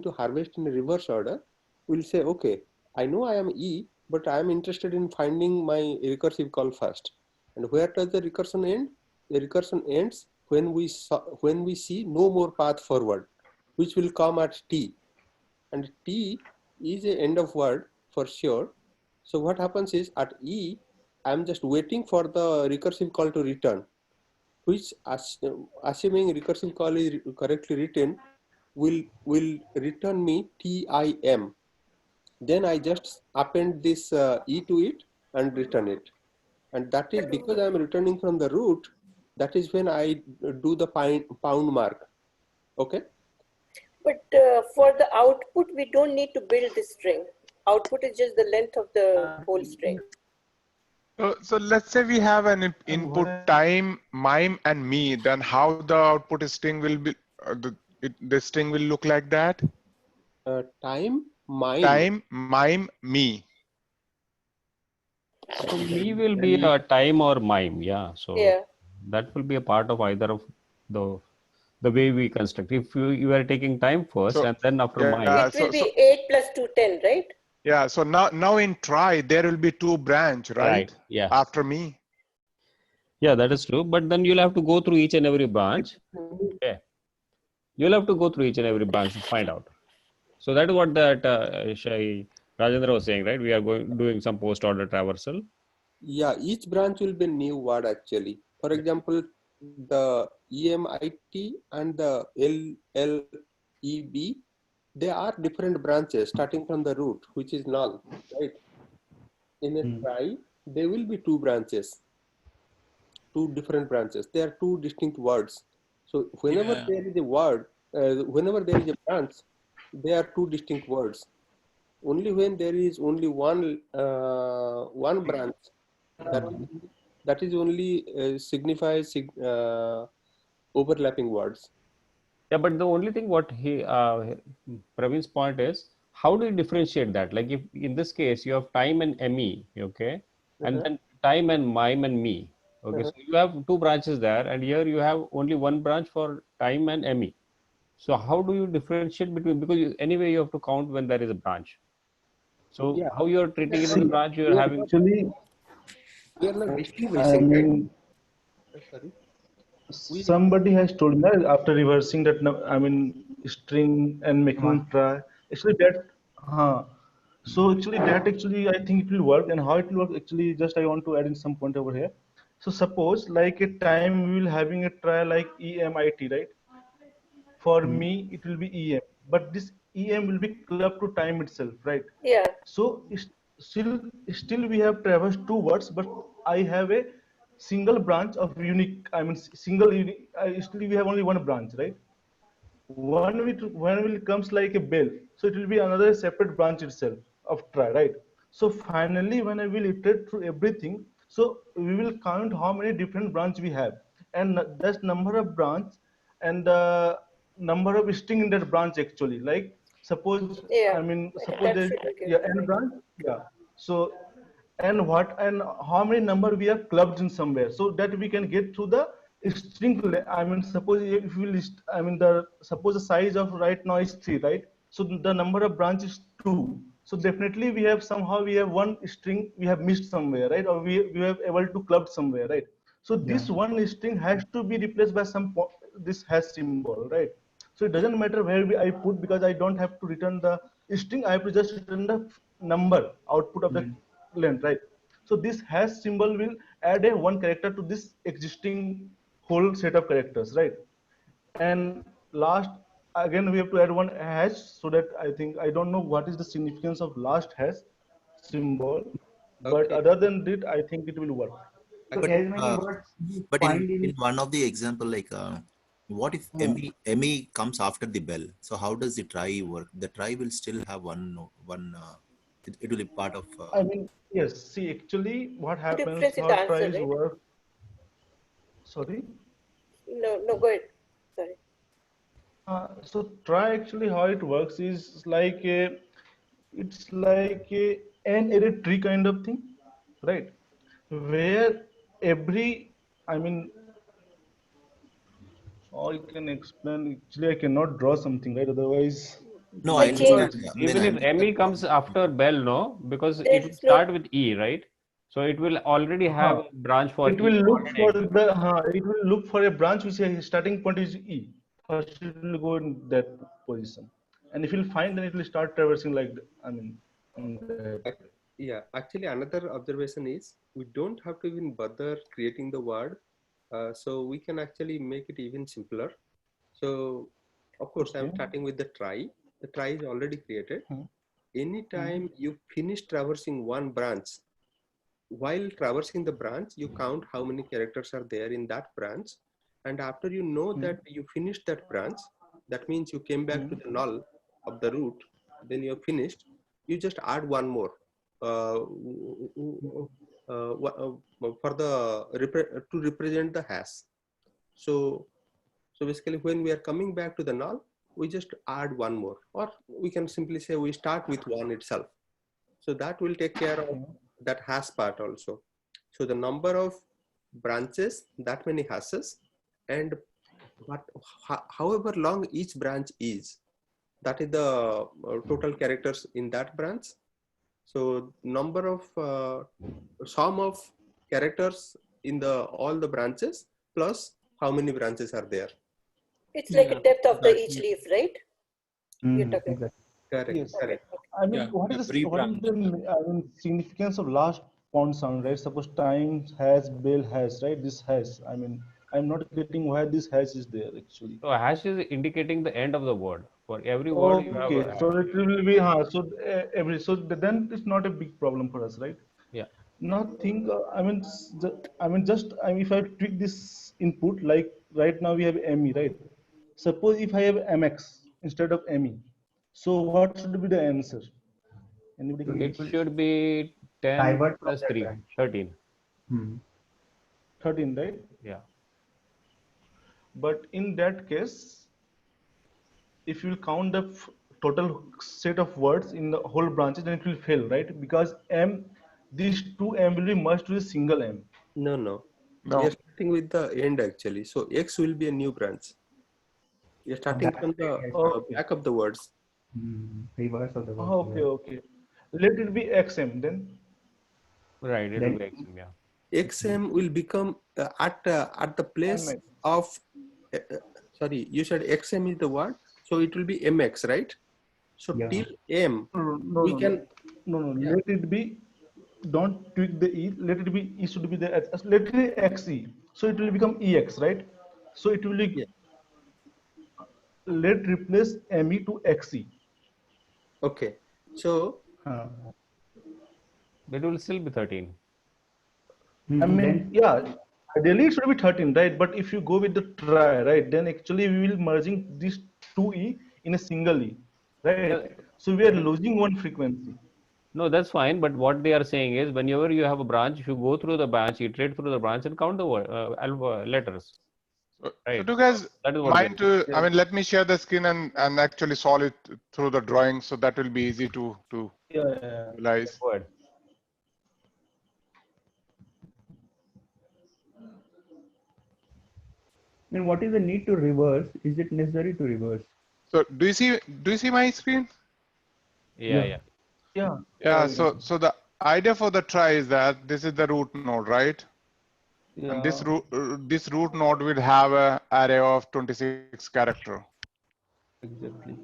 to harvest in a reverse order. We'll say, okay, I know I am E, but I am interested in finding my recursive call first. And where does the recursion end? The recursion ends when we see no more path forward, which will come at T. And T is a end of word for sure. So what happens is at E, I'm just waiting for the recursive call to return, which assuming recursive call is correctly written, will return me TIM. Then I just append this E to it and return it. And that is because I'm returning from the root, that is when I do the pound mark. Okay. But for the output, we don't need to build the string. Output is just the length of the whole string. So let's say we have an input time, mime, and me. Then how the output string will be? The string will look like that. Time, mime. Time, mime, me. So me will be a time or mime. Yeah. So Yeah. that will be a part of either of the way we construct. If you are taking time first So, and then after yeah, mime. It will be 8 plus 2, 10, right? Yeah. So now in try there will be 2 branch, right? Right. Yeah. After me. Yeah, that is true. But then you'll have to go through each and every branch. Okay. You'll have to go through each and every branch to find out. So that is what that Rajendra was saying, right? We are doing some post order traversal. Yeah, each branch will be a new word actually. For example, the EMIT and the LLEB, they are different branches starting from the root, which is null, right? In a try, there will be 2 branches. two different branches. They are two distinct words. So whenever Yeah. there is a word, whenever there is a branch, they are two distinct words. Only when there is only one branch, that is only signifies overlapping words. Yeah, but the only thing what Praveen's point is, how do you differentiate that? Like if in this case you have time and me, okay, and then time and mime and me, okay. So you have two branches there, and here you have only one branch for time and me. So how do you differentiate between, because anyway you have to count when there is a branch. So Yeah. how you are treating it as a branch? You are having Actually, We are not I distinguishing, right? mean, Sorry. somebody has told me that after reversing that, I mean, string and making try. Actually, that, so actually that actually I think it will work, and how it will work actually. Just I want to add in some point over here. So suppose like a time we will having a try like EMIT, right? For me, it will be EM, but this EM will be clubbed to time itself, right? Yeah. So still we have traversed two words, but I have a single branch of unique. I mean, single unique. Still we have only one branch, right? When it comes like a bell, so it will be another separate branch itself of try, right? So finally, when I will iterate through everything, so we will count how many different branch we have, and that's number of branch and the number of string in that branch actually. Like suppose, Yeah. I mean, suppose That there's should be yeah given. n branch, yeah. So and how many number we have clubbed in somewhere, so that we can get to the string. I mean, suppose if we list, I mean, suppose the size of right now is 3, right? So the number of branches is 2. So definitely we have somehow we have one string we have missed somewhere, right? Or we have able to club somewhere, right? So this one string has to be replaced by this hash symbol, right? So it doesn't matter where I put, because I don't have to return the string. I have to just return the number output of the length, right? So this hash symbol will add a one character to this existing whole set of characters, right? And last, again, we have to add one hash, so that I don't know what is the significance of last hash symbol, but Okay. other than that, I think it will work. But in one of the example, like what if ME comes after the bell? So how does the try work? The try will still have one. It will be part of. I mean, yes. See, actually, what happens? Difference in How the answer, tries right? work? Sorry. No, go ahead. Sorry. So try actually how it works is like it's like an array tree kind of thing, right? Where every, I mean, I can explain. Actually, I cannot draw something, right? Otherwise, No, By I understand. change. I mean, even I if understand ME comes after bell, no, because it will There's no. start with E, right? So it will already have a branch for it will E look already for existing. it will look for a branch which a starting point is E. First, it will go in that position, and if you'll find, then it will start traversing like, I mean, in that. Yeah, actually, another observation is we don't have to even bother creating the word. So we can actually make it even simpler. So, of course, I'm starting with the try. The try is already created. Anytime you finish traversing one branch, while traversing the branch, you count how many characters are there in that branch. And after you know that you finished that branch, that means you came back to the null of the root, then you're finished. You just add one more for to represent the hash. So basically, when we are coming back to the null, we just add one more, or we can simply say we start with one itself. So that will take care of that hash part also. So the number of branches, that many hashes, and however long each branch is, that is the total characters in that branch. So number of sum of characters in all the branches plus how many branches are there. It's like a depth of the each leaf, right? You're talking. Exactly. Correct. Yes. Correct. I mean, what is the significance of last pound sound, right? Suppose time has, bell has, right? This has. I mean, I'm not getting why this hash is there actually. So hash is indicating the end of the word. For every word you have a hash. So it will be so then it's not a big problem for us, right? Yeah. Nothing. If I tweak this input, like right now we have ME, right? Suppose if I have MX instead of ME, so what should be the answer? Anybody So can It it will should be 10 divert from plus that 3, branch. 13. 13, right? Yeah. But in that case, if you will count the total set of words in the whole branches, then it will fail, right? Because these two M will be merged to a single M. No, no. We No. are starting with the end actually. So X will be a new branch. We are starting That from the yes. Okay. back of the words. Reverse of the word. Okay, okay. Let it be XM then. Right, it will Then be XM, yeah. XM will become at the place MX. of sorry, you said XM is the word, so it will be MX, right? So yeah. till M, No, we can. no. Yeah. Let it be. Don't tweak the E. Let it be. E should be the. Let it be XE. So it will become EX, right? So it will be. Yeah. Let replace ME to XE. Okay. So It will still be 13. I mean, Then yeah. Ideally, it should be 13, right? But if you go with the try, right, then actually we will merging these two E in a single E, right? Yeah. So we are losing one frequency. No, that's fine. But what they are saying is, whenever you have a branch, you go through the branch, iterate through the branch, and count the letters. So Right. do you guys That is what mind to, Yeah. let me share the screen and actually solve it through the drawing, so that will be easy to Yeah. visualize. Go ahead. then what is the need to reverse? Is it necessary to reverse? So do you see my screen? Yeah, Yeah. yeah. Yeah. So the idea for the try is that this is the root node, right? Yeah. And this root node will have a array of 26 character. Exactly.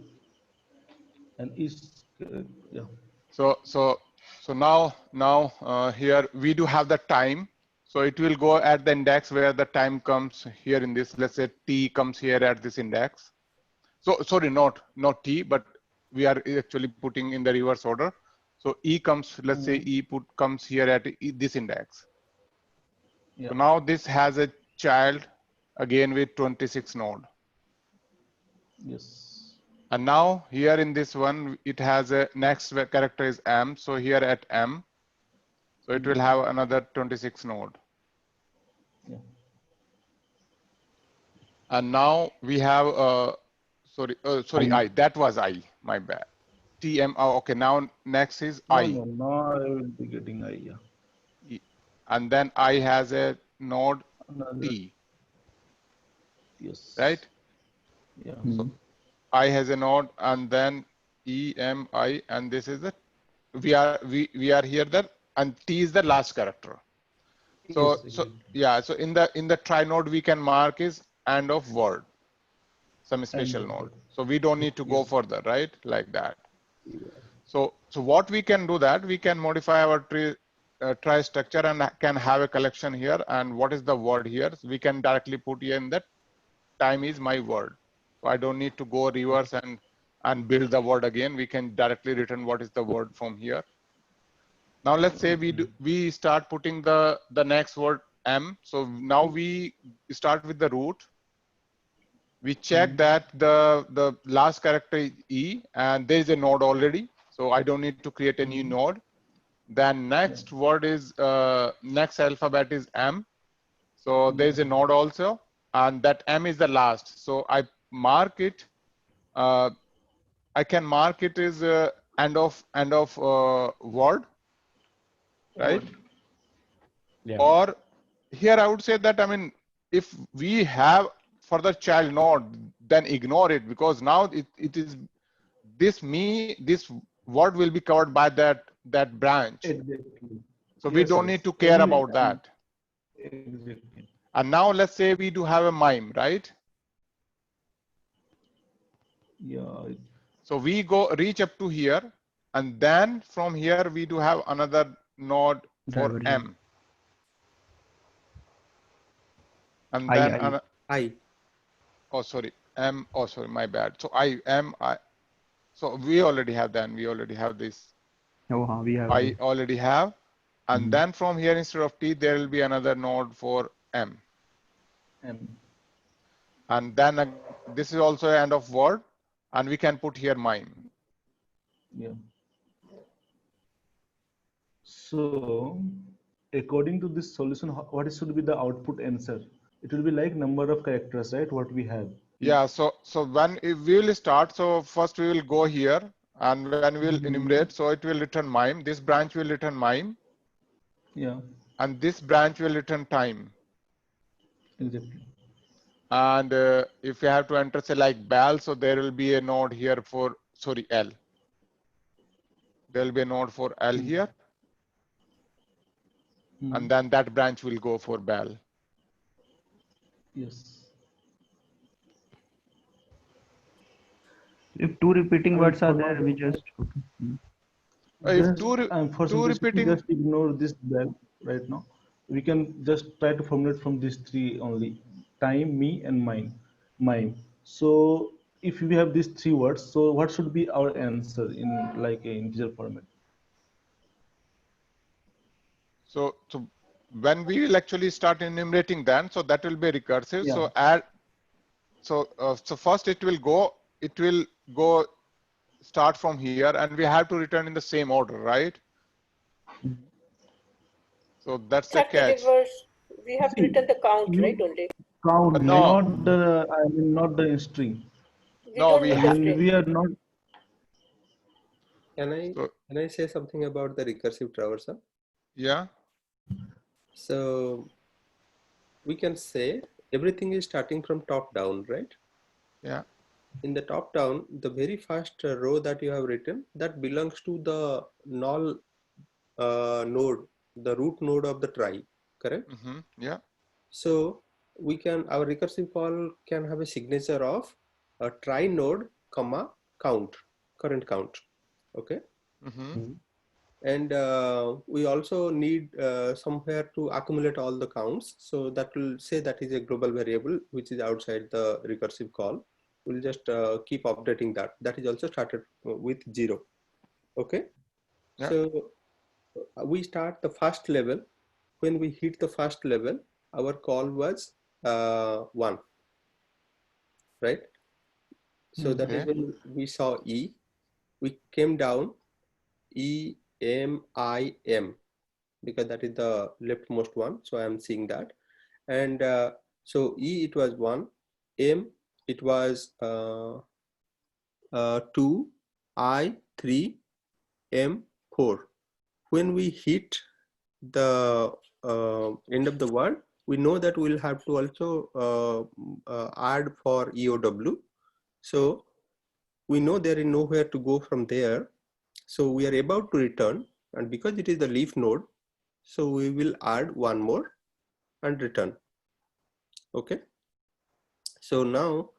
And is yeah. So now here we do have the time. So it will go at the index where the time comes here in this. Let's say t comes here at this index. So sorry, not t, but we are actually putting in the reverse order. So e comes. Let's say e comes here at this index. Yeah. So now this has a child again with 26 node. Yes. And now here in this one, it has a next character is m. So here at m, so it will have another 26 node. Yeah. And now we have sorry I, that was I, my bad. TM. Oh, okay. Now next is I. No, now I will be getting I. Yeah. And then I has a node Another. T. Yes. Right. Yeah. So I has a node, and then E, M, I, and this is the we are here that, and T is the last character. So Yes, so yeah. So in the try node we can mark is end of word, some special node. So we don't need to go further, right? Like that. So what we can do that we can modify our try structure and can have a collection here. And what is the word here? So we can directly put here in that time is my word. So I don't need to go reverse and build the word again. We can directly return what is the word from here. Now let's say we start putting the next word M. So now we start with the root. We check that the last character is E, and there is a node already. So I don't need to create a new node. Then next word is next alphabet is M. So there is a node also, and that M is the last. So I mark it. I can mark it as end of word, right? Yeah. Or here I would say that, I mean, if we have further child node, then ignore it, because now it is this word will be covered by that branch. Exactly. So we don't need to care about that. Exactly. And now let's say we do have a MIME, right? Yeah. So we reach up to here, and then from here we do have another node for M. And then I. Oh, sorry. M. Oh, sorry. My bad. So I. So we already have that. We already have this. Oh, we have. I already have. And then from here, instead of T, there will be another node for M. And then this is also end of word, and we can put here mime. Yeah. So according to this solution, what should be the output answer? It will be like number of characters, right? What we have. Yeah. So when we will start, so first we will go here, and when we will enumerate, so it will return mime. This branch will return mime. Yeah. And this branch will return time. Exactly. And if you have to enter, say like BAL, so there will be a node here for, sorry, L. There will be a node for L here. And then that branch will go for BAL. Yes. If two repeating words are there, we just. If For simplicity, just ignore this bell right now. We can just try to formulate from these three only: time, me, and mime. So if we have these three words, so what should be our answer in like a integer format? So when we will actually start enumerating then, so that will be recursive. Yeah. So so first it will go start from here, and we have to return in the same order, right? So that's the catch. We have to return the count, right? Only count, no. not the not the string. No, we have. We are not. Can I say something about the recursive traversal? Yeah. So we can say everything is starting from top down, right? Yeah. In the top down, the very first row that you have written, that belongs to the null node, the root node of the trie, correct? Yeah. So we can, our recursive call can have a signature of a trie node, comma, count, current count. Okay. And we also need somewhere to accumulate all the counts. So that will say that is a global variable which is outside the recursive call. We'll just keep updating that. That is also started with 0. Okay. Yeah. So we start the first level. When we hit the first level, our call was 1, right? So that is when we saw E. We came down E, M, I, M, because that is the leftmost one. So I am seeing that. And so E, it was 1, M, it was 2, I, 3, M, 4. When we hit the end of the word, we know that we'll have to also add for EOW. So we know there is nowhere to go from there. So we are about to return, and because it is the leaf node, so we will add one more and return. Okay. So now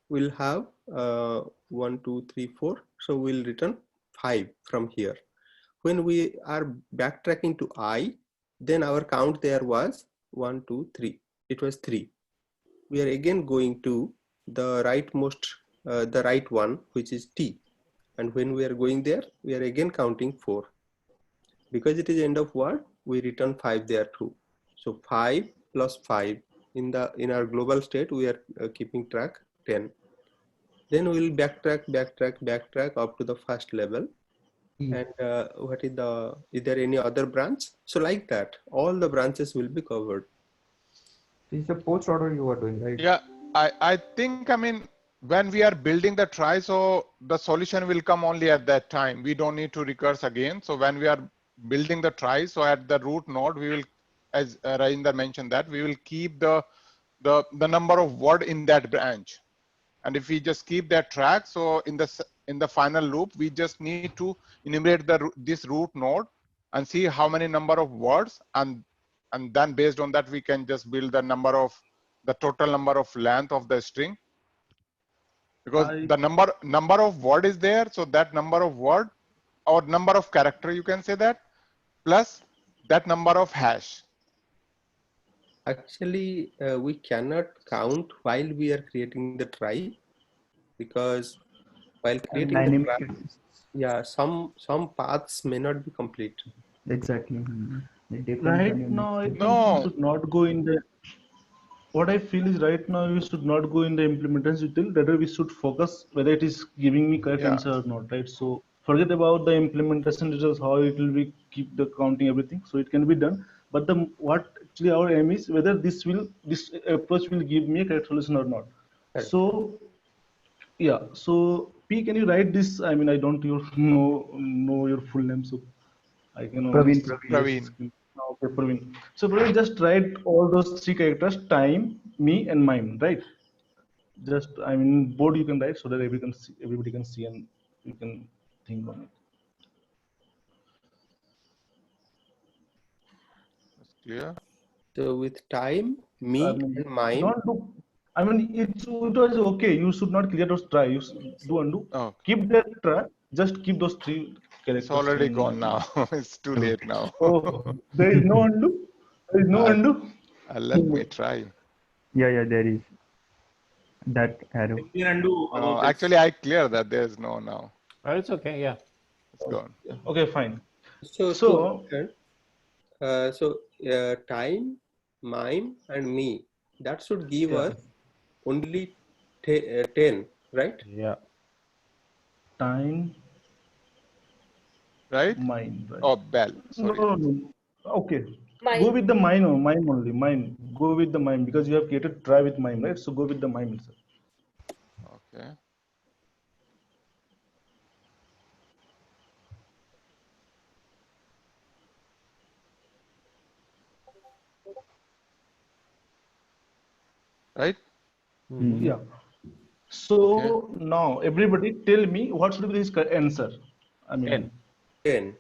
we'll have 1, 2, 3, 4. So we'll return 5 from here. When we are backtracking to I, then our count there was 1, 2, 3. It was 3. We are again going to the rightmost, the right one, which is T. And when we are going there, we are again counting 4. Because it is end of word, we return 5 there too. So 5 plus 5 in our global state, we are keeping track 10. Then we will backtrack up to the first level. And what is there any other branch? So like that, all the branches will be covered. This is the post order you are doing, right? Yeah, I think, I mean, when we are building the trie, so the solution will come only at that time. We don't need to recurse again. So when we are building the trie, so at the root node, we will, as Rajinder mentioned, that we will keep the number of word in that branch. And if we just keep that track, so in the final loop, we just need to enumerate this root node and see how many number of words, and then based on that we can just build the total number of length of the string, because the number of word is there. So that number of word or number of character, you can say that, plus that number of hash. Actually, we cannot count while we are creating the trie, because while creating the trie, yeah, some paths may not be complete. Exactly. It depends Right on your now, I next think you No, should not go in the. What I feel is right now we should not go in the implementation detail. Rather, we should focus whether it is giving me correct yeah. answer or not. Right. So forget about the implementation details, how it will be keep the counting everything. So it can be done. But the what actually our aim is whether this approach will give me a correct solution or not. Correct. So yeah. So P, can you write this? I mean, I don't know your full name, so I can only Praveen. see your Praveen. screen. Okay, Praveen. So Praveen, just write all those three characters: time, me, and mine. Right? Just I mean, board you can write so that everybody can see and you can think on it. That's clear. So with time, I me, mean, and mine. don't do. I mean, it was okay. You should not clear those try. You do undo. Okay. Keep that try. Just keep those three characters. It's already in gone mind. now. It's too late now. Oh, there is no undo. There is no undo. Let me try. Yeah, there is that arrow. You can undo No, about this. actually, I clear that. There's no now. Oh, it's okay. Yeah. It's gone. Okay, fine. So So time, mine, and me. That should give Yeah. us only 10, right? Yeah. time, Right? mine. Right. Oh, bell. No, Sorry. no. Okay. Mine. Go with the mine only. Mine. Go with the mine because you have created try with mine, right? So go with the mine itself. Okay. Right? Mhm. Yeah. So now everybody tell me what should be his answer. I mean 10. 10.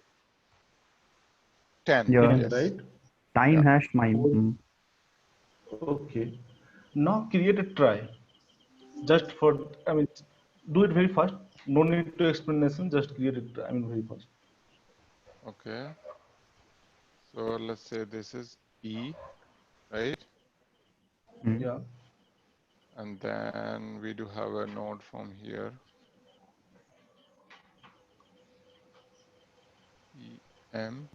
10. Yeah. 10, Yes. right? Time Yeah. hash mine. Okay. Now create a try. Just for I mean do it very fast. No need to explanation. Just create it. I mean very fast. Okay. So let's say this is E, right? Yeah. And then we do have a node from here. EM,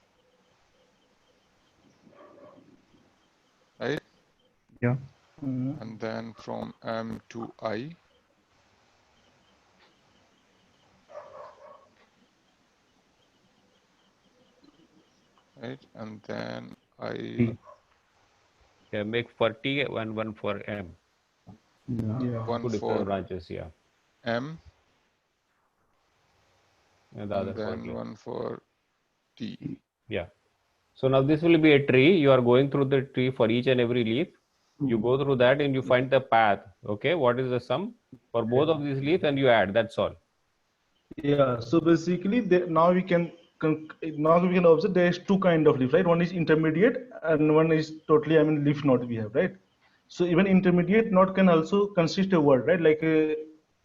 right? Yeah. And then from M to I. Right? And then I, Yeah, make for T and one for M. Yeah. one Two different for branches, yeah. M, And the other and for then T. one for T. Yeah. So now this will be a tree. You are going through the tree for each and every leaf. You go through that and you find the path. Okay, what is the sum for both of these leaves, and you add. That's all. Yeah. So basically, now we can observe there is two kind of leaf, right? One is intermediate and one is totally leaf node we have, right? So even intermediate node can also consist a word, right? Like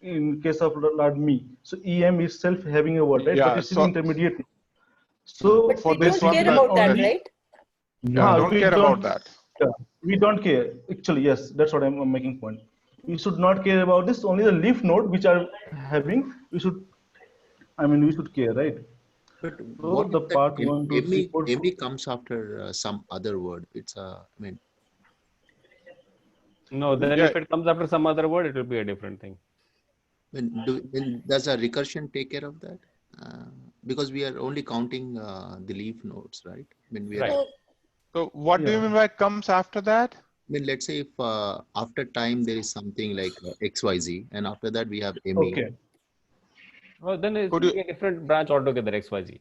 in case of me. So EM itself having a word, right? Yeah, But it's so intermediate. So But for we this don't one, care about that, only, right? yeah, don't we care don't, about that. yeah, we don't care. Actually, yes, that's what I'm making point. We should not care about this. Only the leaf node which are having, we should care, right? But So what the if that part 1, 2, 3, 4. Emmy comes after some other word? It's I mean, No, then Yeah. if it comes after some other word, it will be a different thing. when does a recursion take care of that? Because we are only counting the leaf nodes, right? I mean, we are. Right. So what do you mean by comes after that? I mean, let's say if after time there is something like XYZ, and after that we have Emmy. Okay. Well, then it Could will you- be a different branch altogether, XYZ.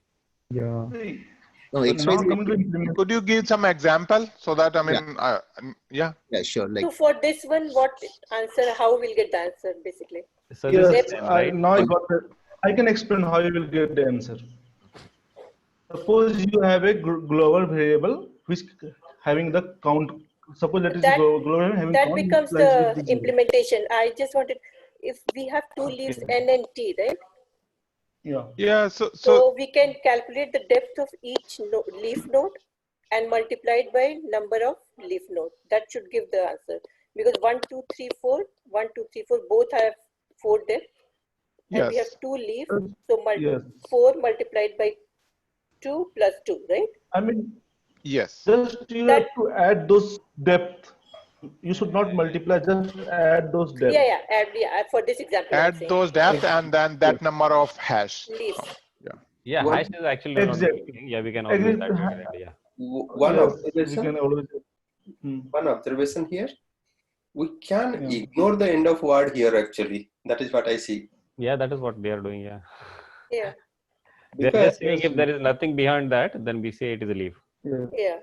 Yeah. No, Now XYZ. coming to implement. Could you give some example so that, I mean, yeah. Yeah, sure. Like So for this one, what answer? How we'll get the answer basically? So this Yes, is M, right? now I got it. I can explain how you will get the answer. Suppose you have a global variable which having the count. Suppose that is That- global variable having That count becomes implies the with the zero. implementation. I just wanted, if we have two leaves N and T, right? Yeah. Yeah, So we can calculate the depth of each leaf node and multiply it by number of leaf node. That should give the answer. Because 1, 2, 3, 4, 1, 2, 3, 4, both have 4 depth. And we have yes. 2 leaves. So Yes. 4 multiplied by 2 plus 2, right? I mean, Yes. Just you have to add those depth. You should not multiply, just add those depth. Yeah, add, for this example, I'm Add saying. those depth and then that number of hash. Leaves. Yeah, One- hash is actually not Exactly. anything. Yeah, we can always Agree. add that. Yeah. One Yes, we observation. can always. One observation here. We can Yeah. ignore the end of word here actually. That is what I see. Yeah, that is what they are doing. Yeah. Yeah. They're Because just saying if there is nothing behind that, then we say it is a leaf.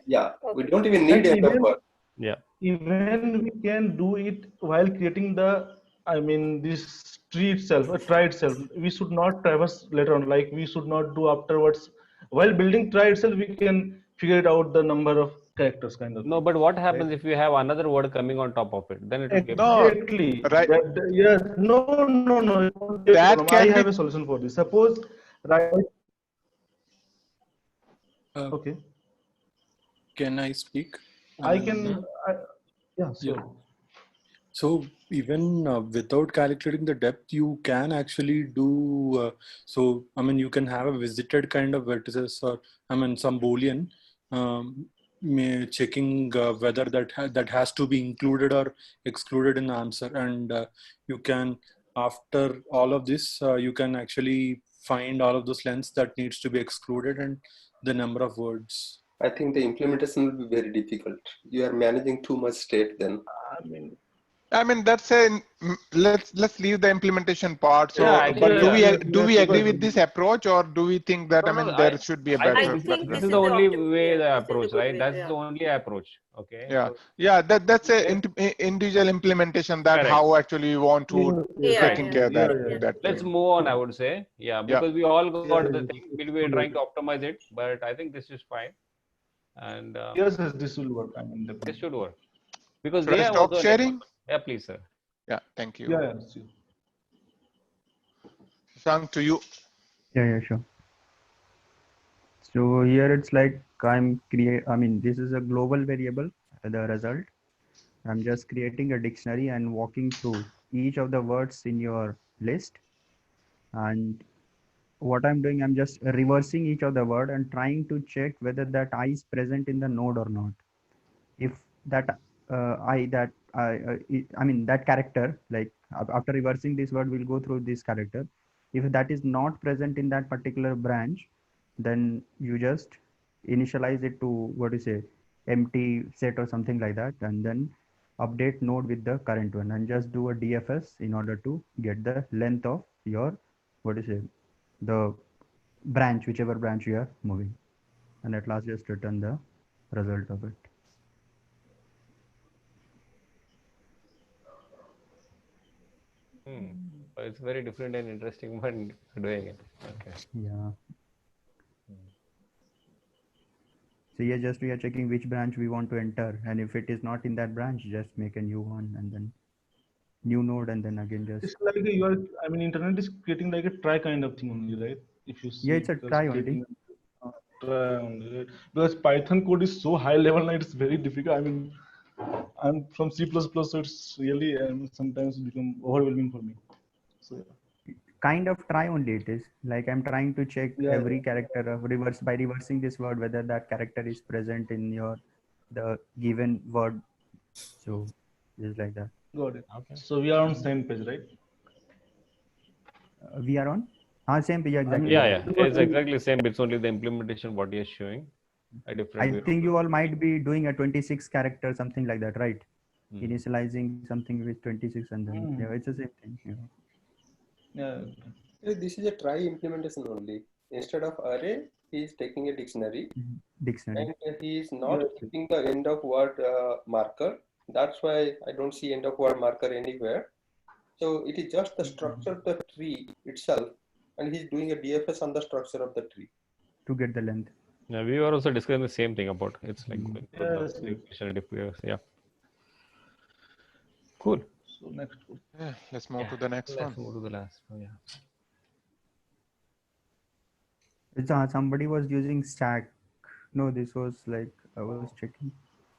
Yeah. we don't even need end of word. Yeah. Even we can do it while creating the, I mean, this tree itself, a trie itself. We should not traverse later on, like we should not do afterwards. While building trie itself, we can figure it out the number of characters kind of. No, but what happens if you have another word coming on top of it? Then it will get Exactly. Right. Yes. No. That can I be have a solution for this. Suppose, right? Okay. Can I speak? I can. Yeah. Sure. Yeah. So even without calculating the depth, you can actually do, so, I mean, you can have a visited kind of vertices, or, I mean, some Boolean, checking whether that has to be included or excluded in the answer. And you can, after all of this, you can actually find all of those lengths that needs to be excluded and the number of words. I think the implementation will be very difficult. You are managing too much state then. I mean, that's a let's leave the implementation part. So, Yeah, but actually, do we agree with this approach, or do we think that there should be a better? This is the only way the approach, right? That's the only approach. Okay. Yeah, So, yeah. That's a individual implementation. That Correct. how actually you want to taking care of that. Let's move on. I would say, because we all got the thing. We're trying to optimize it, but I think this is fine. And Yes, this will work. I mean, this should work because Should they I have stop also sharing? Yeah, please, sir. Yeah, thank you. Yeah. Shashank, to you. Yeah, sure. So here it's like I mean, this is a global variable, the result. I'm just creating a dictionary and walking through each of the words in your list. And what I'm doing, I'm just reversing each of the word and trying to check whether that I is present in the node or not. If that I mean that character, like after reversing this word, we'll go through this character. If that is not present in that particular branch, then you just initialize it to what you say, empty set or something like that, and then update node with the current one, and just do a DFS in order to get the length of your what you say, the branch, whichever branch you are moving, and at last just return the result of it. But it's very different and interesting when doing it. Okay. Yeah. So yeah, just we are checking which branch we want to enter, and if it is not in that branch, just make a new one and then new node, and then again just. It's like you are. I mean, internet is creating like a try kind of thing only, right? If you see, Yeah, it's a try only. Try only, right? Because Python code is so high level now, it's very difficult. I mean, I'm from C++, so it's really sometimes become overwhelming for me. So yeah. Kind of try only it is. Like I'm trying to check every character of by reversing this word, whether that character is present in the given word. So just like that. Got it. Okay. So we are on same page, right? We are on? Same page, exactly. Yeah. It's exactly the same. It's only the implementation what he is showing. A different I think you all might be doing a 26 character, something like that, right? Initializing something with 26 and then it's the same thing. Yeah. This is a try implementation only. Instead of array, he is taking a dictionary. And he is not keeping the end of word marker. That's why I don't see end of word marker anywhere. So it is just the structure of the tree itself, and he's doing a DFS on the structure of the tree to get the length. Yeah, we were also discussing the same thing about it's like yeah. Cool. So next. Yeah, let's move to the next one. Let's move to the last one. Yeah. It's somebody was using stack. No, this was like I was checking.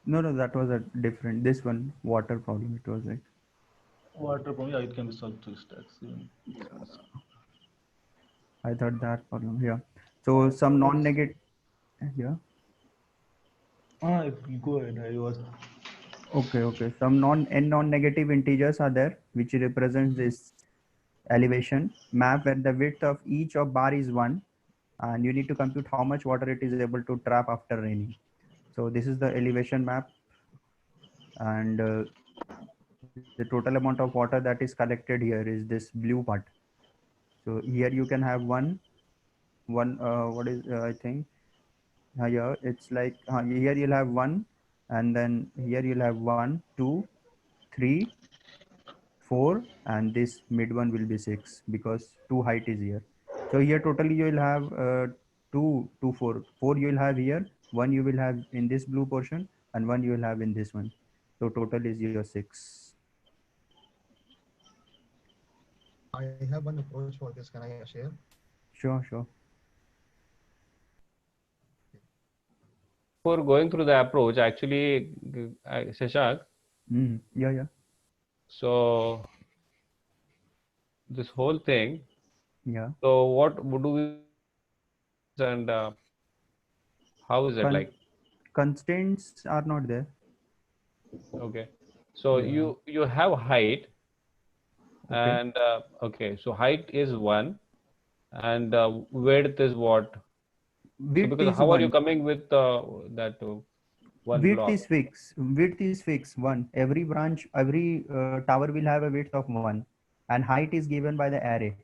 No, that was a different. This one water problem. It was like water problem. Yeah, it can be solved through stacks. I thought that problem. Yeah. So some non-negative. Yeah. Go ahead. I was. Okay. Some non-negative integers are there, which represents this elevation map where the width of each of bar is 1, and you need to compute how much water it is able to trap after raining. So this is the elevation map, and the total amount of water that is collected here is this blue part. So here you can have one what is I think here it's like here you'll have 1, and then here you'll have 1, 2, 3, 4, and this mid one will be 6 because 2 height is here. So here totally you will have 4 you will have here, 1 you will have in this blue portion, and 1 you will have in this one. So total is your 6. I have one approach for this. Can I share? Sure. For going through the approach, actually, Shashak. Yeah. So this whole thing. Yeah. So what do we and how is it like? Constraints are not there. Okay. So Yeah. you have height, Okay. and okay. So height is 1, and width is what? Width So because is how 1. are you coming with that one Width block? is fixed. Width is fixed 1. Every branch, every tower will have a width of 1, and height is given by the array.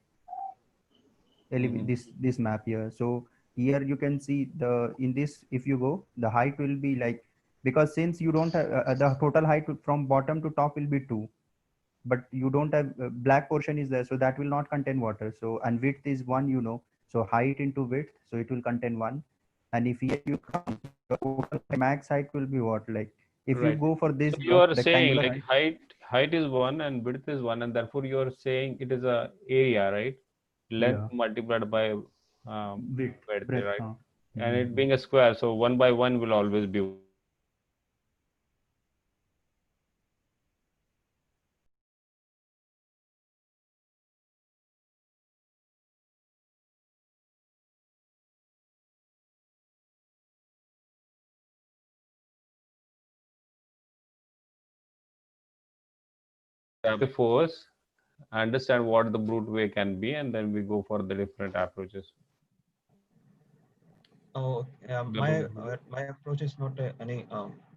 This map here. So here you can see in this, if you go, the height will be like, because since you don't have the total height from bottom to top will be 2, but you don't have black portion is there, so that will not contain water. So and width is 1, so height into width, so it will contain 1. And if here you come, the total max height will be what, like if you Right. go for this So you are saying rectangular like height is 1 and width is 1, and therefore you are saying it is a area, right? Length multiplied by width, right? breadth, And it being a square, so 1 by 1 will always be. Force, understand what the brute way can be, and then we go for the different approaches. Oh, my approach is not any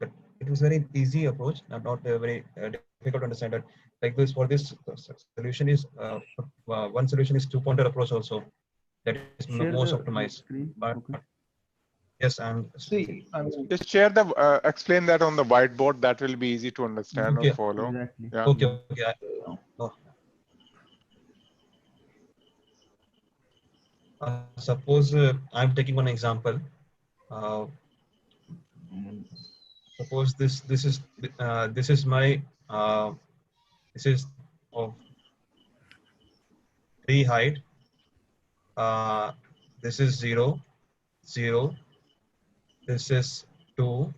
but it was very easy approach, not very difficult to understand. That like this for this solution is one solution is 2-pointer approach also, that is most optimized. But yes, and see, just share the explain that on the whiteboard. That will be easy to understand or follow. Exactly. Yeah. Okay. Suppose I'm taking one example. Suppose this is my this is of 3 height. This is 0, 0. This is 2,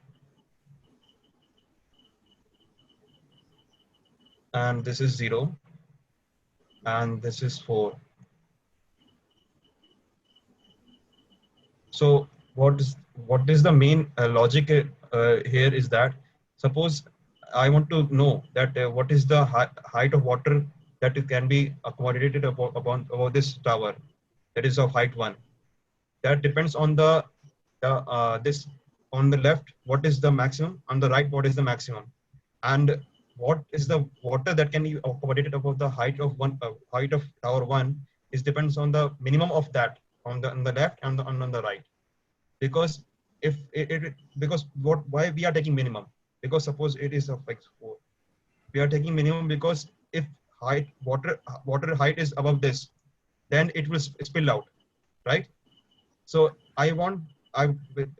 and this is 0, and this is 4. So what is the main logic here is that suppose I want to know that what is the height of water that it can be accommodated above this tower, that is of height 1. That depends on the this on the left what is the maximum, on the right what is the maximum, and what is the water that can be accommodated above the height of height of tower 1 is depends on the minimum of that on the left and on the right. Because if why we are taking minimum, because suppose it is of like 4, we are taking minimum because if water height is above this, then it will spill out, right? So I want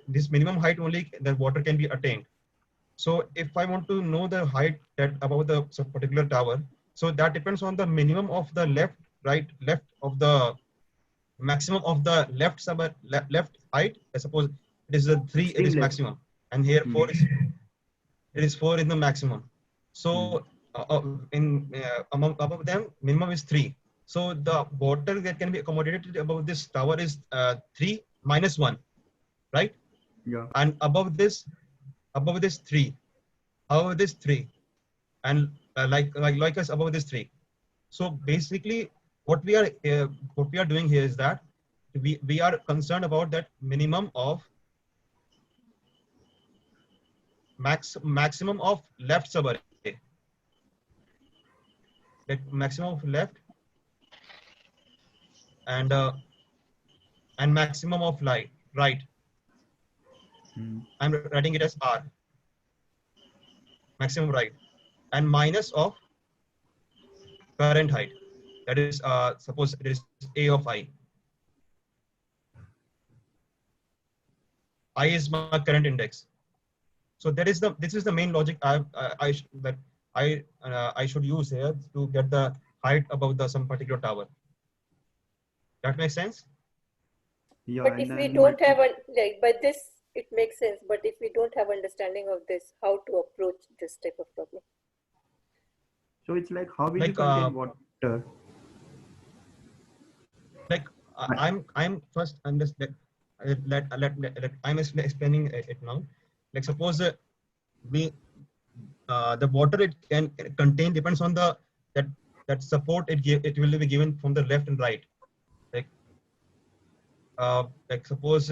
this minimum height only that water can be attained. So if I want to know the height that above the particular tower, so that depends on the minimum of the left of the maximum of the left height. I suppose it is a 3, it is left. maximum, and here 4 is it is 4 in the maximum. So above them minimum is 3. So the water that can be accommodated above this tower is 3 minus 1, right? Yeah. And above this above this 3, above this 3, and like us above this 3. So basically, what we are doing here is that we are concerned about that minimum of maximum of left subarray, like maximum of left, and maximum of right. I'm writing it as R, maximum right, and minus of current height. That is, suppose it is A of I. I is my current index. So this is the main logic I should use here to get the height above some particular tower. That makes sense? Yeah, but if we don't have by this, it makes sense. But if we don't have understanding of this, how to approach this type of problem? So it's like, how will you contain water? Like I'm first understand. I'm explaining it now. Like suppose the water it can contain depends on that support it will be given from the left and right. Like suppose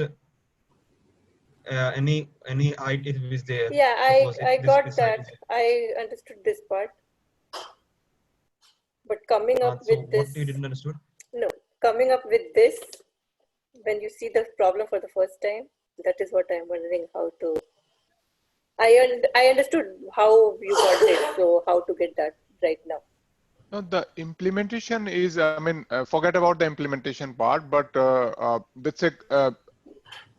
any height it is there. Yeah, I got that. I understood this part. But coming up with this, what you didn't understood? No, coming up with this, when you see the problem for the first time, that is what I'm wondering how to. I understood how you got it, so how to get that right now. No, the implementation is, I mean, forget about the implementation part, but that's a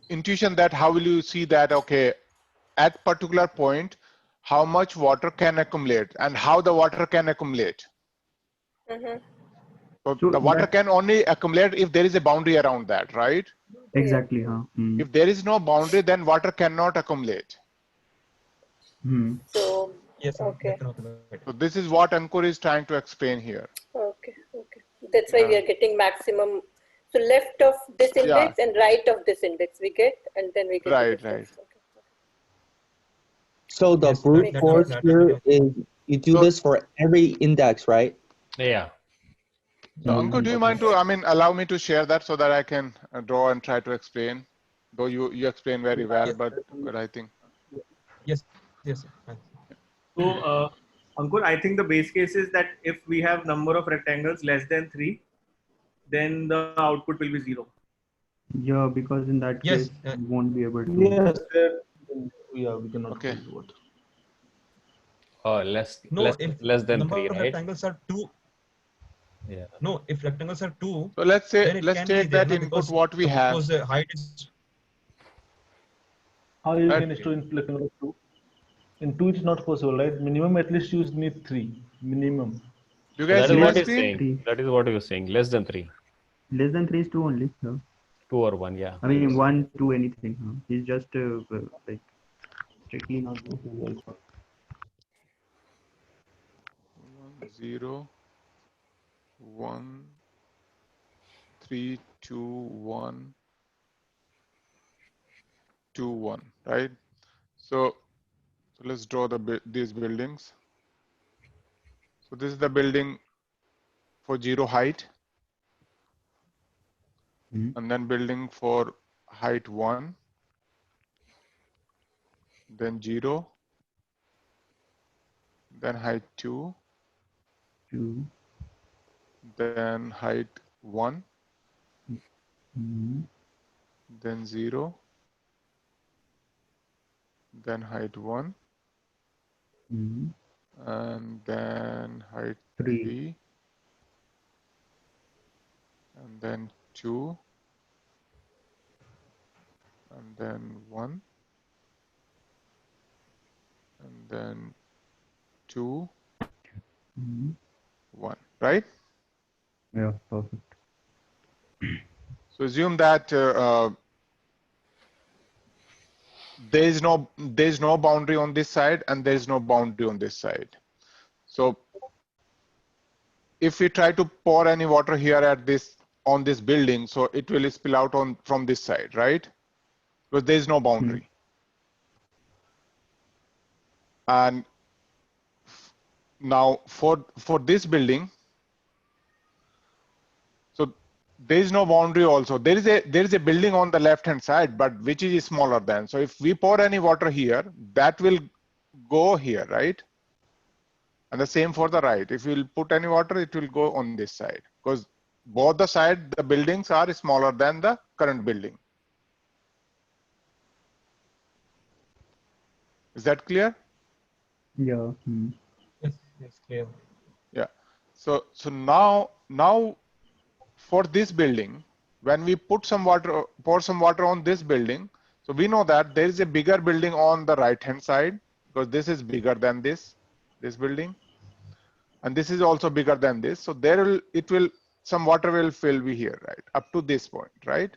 intuition that how will you see that, okay, at particular point, how much water can accumulate and how the water can accumulate. Mm-hmm. So the water can only accumulate if there is a boundary around that, right? Exactly. Huh? If there is no boundary, then water cannot accumulate. So, yes, okay. So this is what Ankur is trying to explain here. Okay. That's why we are getting maximum. So left of this index and right of this index we get, and then we get right. Okay. So the brute force here is you do this for every index, right? Yeah. So Ankur, do you mind to, I mean, allow me to share that so that I can draw and try to explain? Though you explain very well, but I think. Yes. So Ankur, I think the base case is that if we have number of rectangles less than 3, then the output will be 0. Yeah, because in that case, you won't be able to. Yes, yeah, we cannot. Okay. Oh, less than number 3, of right? rectangles are 2. Yeah. No, if rectangles are 2. So let's say, then let's take that input what we have. Because the height is. How you can store in rectangle 2? In 2 it's not possible, right? Minimum at least you need 3. Minimum. You guys that is see what my he's screen? saying. That is what he was saying. Less than 3. Less than 3 is 2 only. Yeah. 2 or 1, yeah. I mean 1, 2, anything. Huh? He's just like strictly not. 0, 1, 3, 2, 1, 2, 1, right? So let's draw these buildings. So this is the building for 0 height, and then building for height 1, then 0, then height 2, then height 1, then 0, then height 1, and then height 3, and then 2, and then 1, and then 2, 1, right? Yeah, perfect. So assume that there is no boundary on this side and there is no boundary on this side. So if we try to pour any water here on this building, so it will spill out from this side, right? Because there is no boundary. And now for this building, so there is no boundary also. There is a building on the left hand side, but which is smaller than. So if we pour any water here, that will go here, right? And the same for the right. If we'll put any water, it will go on this side, because both the side, the buildings are smaller than the current building. Is that clear? Yeah. Yes, clear. Yeah. So now for this building, when we put some water, pour some water on this building, so we know that there is a bigger building on the right hand side, because this is bigger than this building, and this is also bigger than this. So some water will fill here, right, up to this point, right?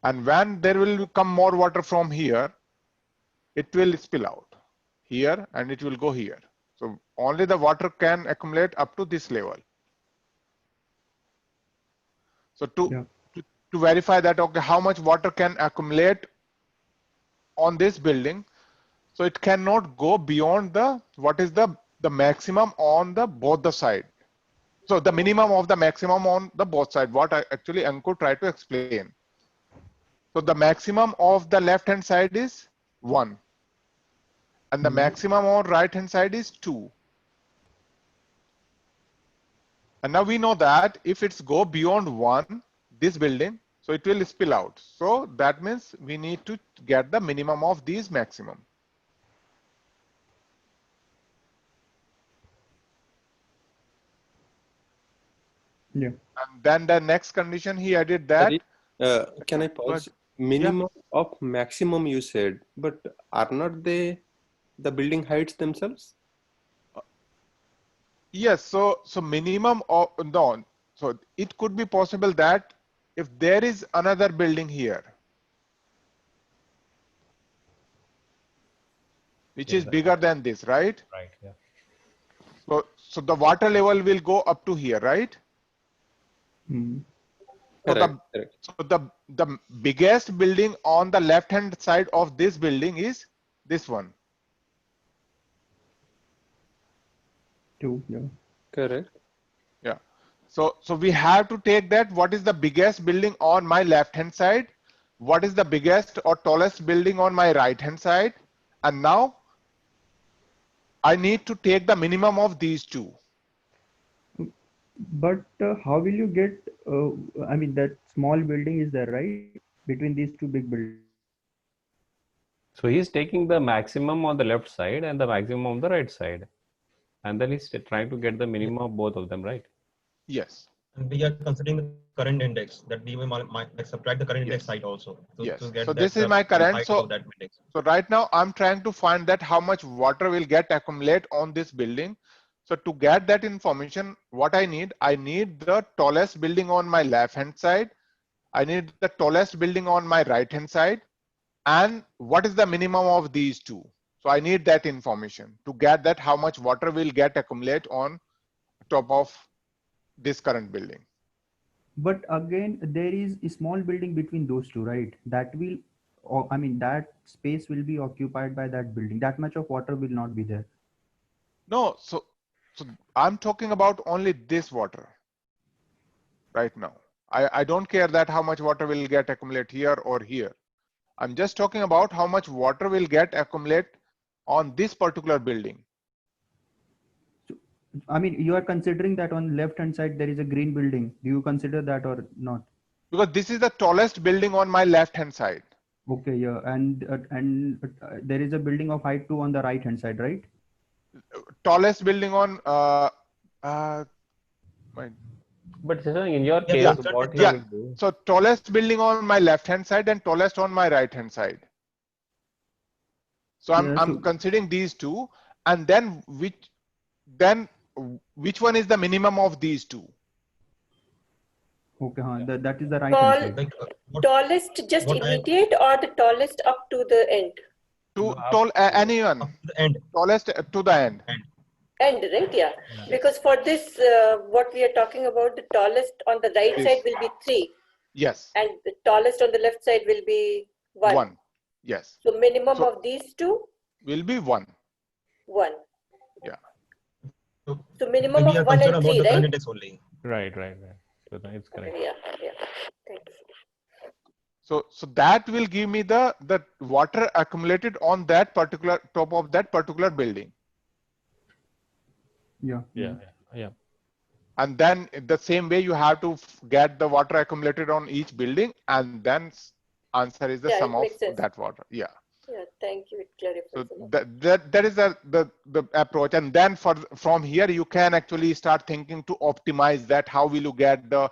And when there will come more water from here, it will spill out here and it will go here. So only the water can accumulate up to this level. So to verify that, okay, how much water can accumulate on this building, so it cannot go beyond what is the maximum on both the side. So the minimum of the maximum on the both side, what actually Ankur tried to explain. So the maximum of the left hand side is 1. And the maximum on right hand side is 2. And now we know that if it's go beyond 1, this building, so it will spill out. So that means we need to get the minimum of these maximum. Yeah. And then the next condition he added that. Sorry, can I pause? Minimum of maximum you said, but are not they the building heights themselves? Yes. So minimum of no. So it could be possible that if there is another building here, which is bigger than this, right? Right. Yeah. So the water level will go up to here, right? So the biggest building on the left hand side of this building is this one. 2. Yeah. Correct. Yeah. So we have to take that. What is the biggest building on my left hand side? What is the biggest or tallest building on my right hand side? And now I need to take the minimum of these two. But how will you get, I mean, that small building is there, right? Between these two big buildings. So he's taking the maximum on the left side and the maximum on the right side. And then he's trying to get the minimum of both of them, right? Yes. And we are considering the current index, that we might subtract the current index height also. Yes. To get So this is my current. So index. So right now I'm trying to find that how much water will get accumulate on this building. So to get that information, what I need the tallest building on my left hand side. I need the tallest building on my right hand side. And what is the minimum of these two? So I need that information to get that how much water will get accumulate on top of this current building. But again, there is a small building between those two, right? That will, I mean, that space will be occupied by that building. That much of water will not be there. No, so I'm talking about only this water right now. I don't care that how much water will get accumulate here or here. I'm just talking about how much water will get accumulate on this particular building. So, I mean, you are considering that on left hand side there is a green building. Do you consider that or not? Because this is the tallest building on my left hand side. Okay, yeah, and there is a building of height 2 on the right hand side, right? Tallest building on But in your case, what you will do? So tallest building on my left hand side and tallest on my right hand side. So I'm considering these two, and then which one is the minimum of these two? Okay, that is the right hand side. Tallest just immediate or the tallest up to the end? Anyone. The end. Tallest to the end. End, right? Yeah. Because for this, what we are talking about, the tallest on the right side will be 3. Yes. And the tallest on the left side will be 1. 1. Yes. So minimum of these two? will be 1. 1. Yeah. So minimum We are of 1 concerned and about 3, the current right? index only. Right. So that is correct. Yeah. Thanks. So that will give me the water accumulated on that particular top of that particular building. Yeah. And then the same way you have to get the water accumulated on each building, and then answer is the Yeah, sum it of makes sense. that water. Yeah. Yeah, thank you. It clarifies. So that is the approach, and then from here you can actually start thinking to optimize that. How will you get the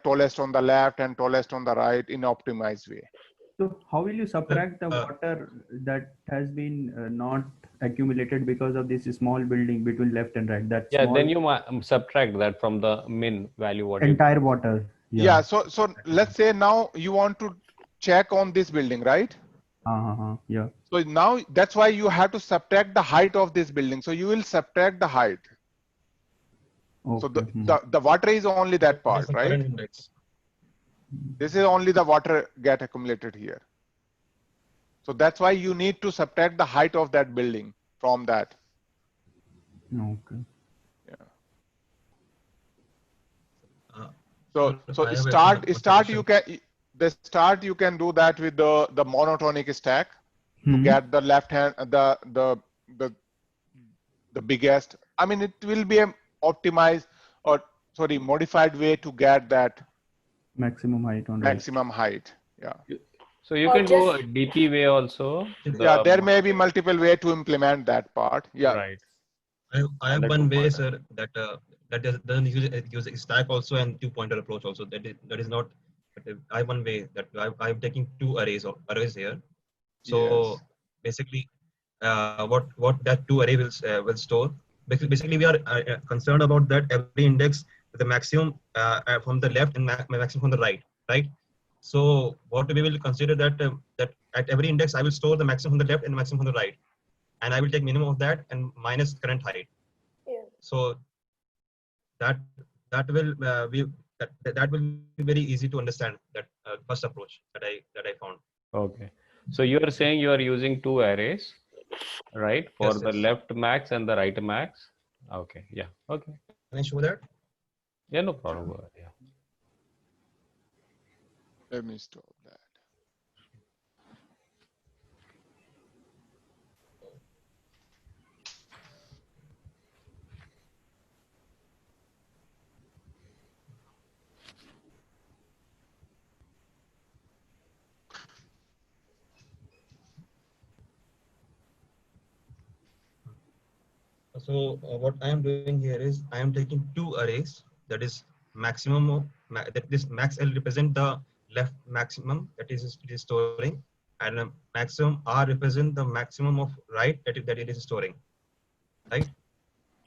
tallest on the left and tallest on the right in optimized way? So how will you subtract the water that has been not accumulated because of this small building between left and right? That small Then you subtract that from the min value. What entire water. Yeah. So let's say now you want to check on this building, right? Yeah. So now that's why you have to subtract the height of this building. So you will subtract the height. Okay. So the water is only that part, right? This is only the water get accumulated here. So that's why you need to subtract the height of that building from that. Okay. Yeah. So start you can do that with the monotonic stack to get the left hand the biggest. I mean, it will be a optimized modified way to get that maximum height on maximum height. Yeah. So you can do a DP way also. Yeah, there may be multiple way to implement that part. Yeah. Right. I have one way, sir, that doesn't use a stack also and 2-pointer approach also. That is not. I have one way that I'm taking 2 arrays here. So basically, what that 2 array will store. Basically, we are concerned about that every index with the maximum from the left and maximum from the right. So what we will consider that at every index I will store the maximum from the left and maximum from the right, and I will take minimum of that and minus current height. Yeah. So that will be very easy to understand, that first approach that I found. Okay. So you are saying you are using 2 arrays, right? For the left max and the right max. Okay. Yeah. Okay. Can I show that? Yeah, no problem. Yeah. Let me stop that. So what I am doing here is I am taking 2 arrays, that is maximum of that this max L represent the left maximum that it is storing, and maximum R represent the maximum of right that it is storing, right?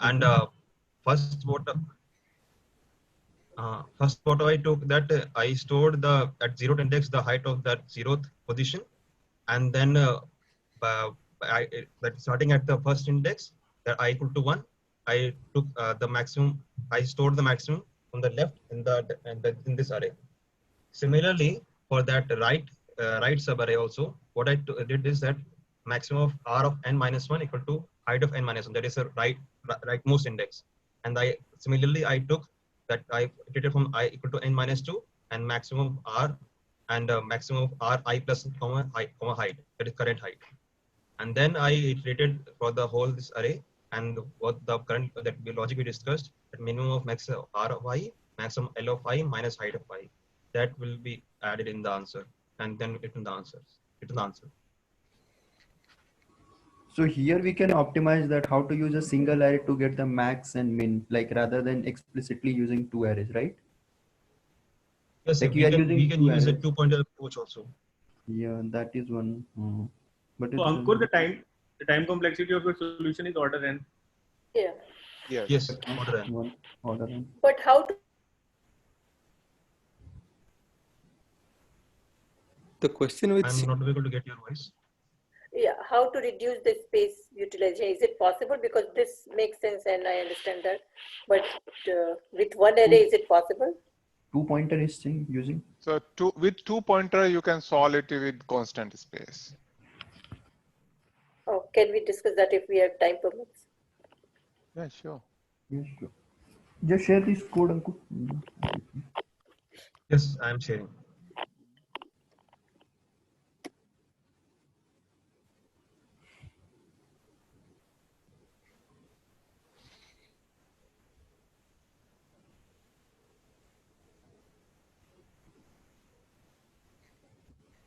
And first what I took, that I stored at 0th index the height of that 0th position, and then starting at the first index that I equal to 1, I took the maximum. I stored the maximum on the left in this array. Similarly, for that right subarray also, what I did is that maximum of R of n-1 equal to height of n-1. That is a rightmost index. And similarly I took that I iterated from I equal to n-2 and maximum R and maximum of R I plus comma height, that is current height. And then I iterated for the whole this array, and what the current that logic we discussed, that minimum of max R of I, maximum L of I minus height of I, that will be added in the answer, and then it in the answer. So here we can optimize that how to use a single array to get the max and min, like rather than explicitly using 2 arrays, right? Yes, like we can use a 2-pointer approach also. Yeah, that is one. But so Ankur, the time complexity of your solution is order n. Yeah. Yes, order n. Order n. But how to? The question which I'm not able to get your voice. Yeah, how to reduce the space utilization? Is it possible? Because this makes sense and I understand that. But with 1 array, is it possible? 2-pointer is using. So with 2-pointer, you can solve it with constant space. Okay. can we discuss that if we have time permits? Yeah, sure. Yes, sure. Just share this code, Ankur. Yes, I'm sharing.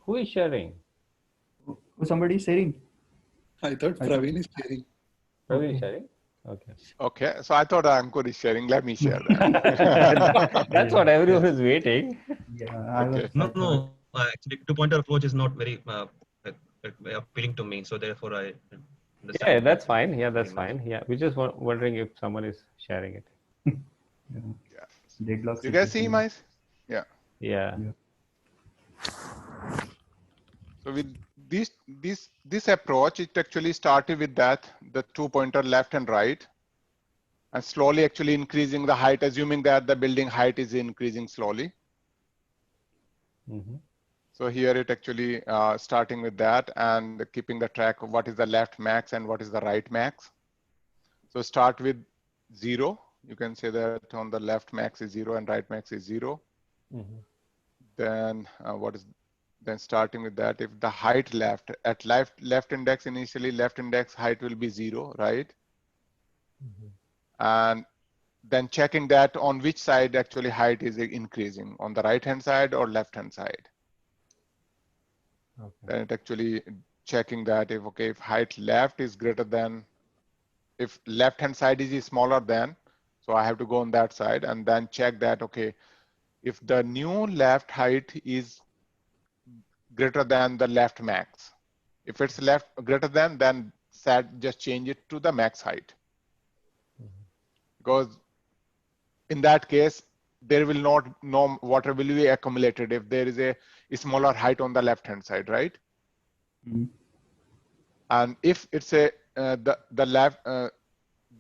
Who is sharing? Oh, somebody is sharing. I thought Praveen is sharing. Praveen is sharing? Okay. Okay, so I thought Ankur is sharing. Let me share that. That's what everyone is waiting. Yeah, Okay. No. Actually, two-pointer approach is not very appealing to me. So therefore, I understand. Yeah, that's fine. Yeah, that's fine. Yeah, we're just wondering if someone is sharing it. Yeah. Deadlock You guys see situation. my? Yeah. Yeah. So with this approach, it actually started with that, the 2-pointer left and right, and slowly actually increasing the height, assuming that the building height is increasing slowly. Mm-hmm. So here it actually starting with that and keeping the track of what is the left max and what is the right max. So start with 0. You can say that on the left max is 0 and right max is 0. Mm-hmm. Then then starting with that, if the height left at left index, initially left index height will be 0, right? Mm-hmm. And then checking that on which side actually height is increasing, on the right hand side or left hand side. Okay. Then it actually checking that if height left is greater than, if left hand side is smaller than, so I have to go on that side and then check that, okay, if the new left height is greater than the left max. If it's left greater than, then just change it to the max height. Mm-hmm. Because in that case, there will no water will be accumulated if there is a smaller height on the left hand side, right? Mm-hmm. And if it's a the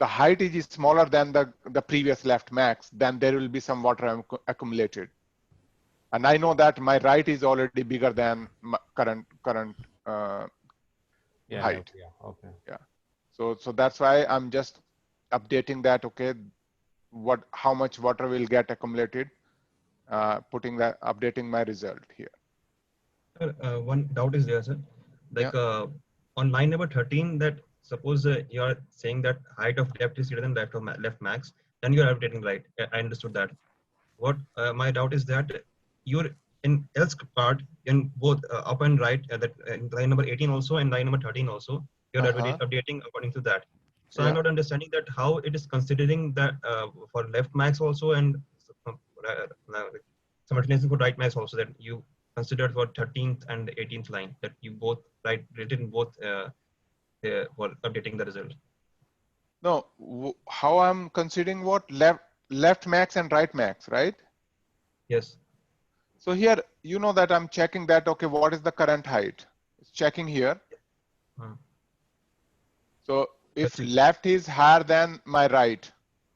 height is smaller than the previous left max, then there will be some water accumulated. And I know that my right is already bigger than my current height. Yeah. Okay. Yeah. So that's why I'm just updating that. Okay, how much water will get accumulated? Updating my result here. One doubt is there, sir. Like on line number 13, that suppose you are saying that height of depth is greater than left max, then you are updating right. I understood that. What my doubt is that you're in else part in both up and right, that in line number 18 also and line number 13 also, you're updating according to that. So I'm not understanding that how it is considering that for left max also and simultaneously for right max also, that you considered for 13th and 18th line, that you both written both for updating the result. No, how I'm considering what left max and right max, right? Yes. So here, you know that I'm checking that, okay, what is the current height? It's checking here. So if left is higher than my right,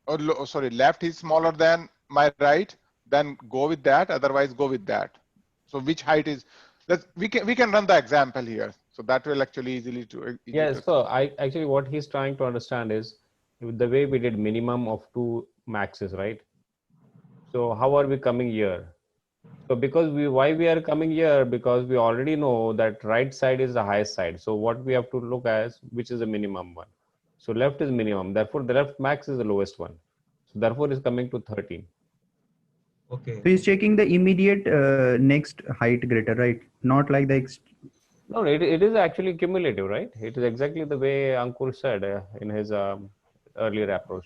or sorry, left is smaller than my right, then go with that, otherwise go with that. So which height is, we can run the example here. So that will actually easily to. So actually what he's trying to understand is the way we did minimum of 2 maxes, right? So how are we coming here? So because why we are coming here, because we already know that right side is the highest side. So what we have to look at, which is the minimum one. So left is minimum. Therefore, the left max is the lowest one. So therefore, is coming to 13. Okay. So he's checking the immediate next height greater, right? Not like the No, it is actually cumulative, right? It is exactly the way Ankur said in his earlier approach.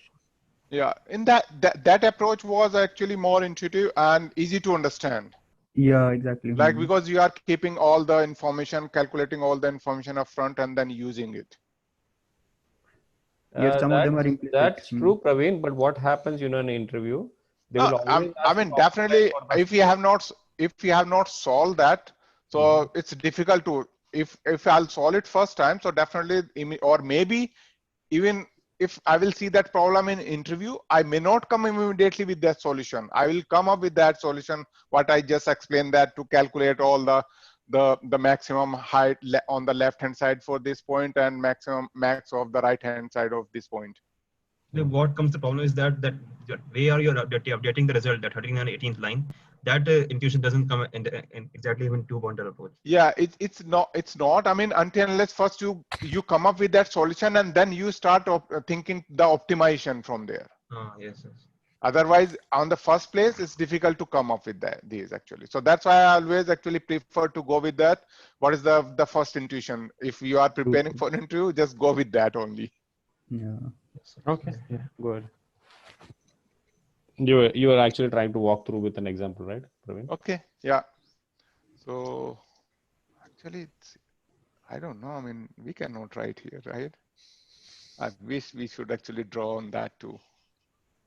Yeah, in that approach was actually more intuitive and easy to understand. Yeah, exactly. Like because you are keeping all the information, calculating all the information up front and then using it. Yes, some of them are implicit. That's true, Praveen. But what happens, in an interview? They will always I mean, definitely, if you have not solved that, so it's difficult to. If I'll solve it first time, so definitely, or maybe even if I will see that problem in interview, I may not come immediately with that solution. I will come up with that solution, what I just explained, that to calculate all the maximum height on the left hand side for this point and max of the right hand side of this point. What comes the problem is that where you're updating the result, that 13th and 18th line, that intuition doesn't come in exactly even 2-pointer approach. Yeah, it's not. I mean, until unless first you come up with that solution and then you start thinking the optimization from there. Yes. Otherwise, on the first place, it's difficult to come up with these actually. So that's why I always actually prefer to go with that. What is the first intuition? If you are preparing for an interview, just go with that only. Yeah. Okay. Yeah. Good. You are actually trying to walk through with an example, right, Praveen? Okay. Yeah. So actually, I don't know. I mean, we cannot write here, right? I wish we should actually draw on that too.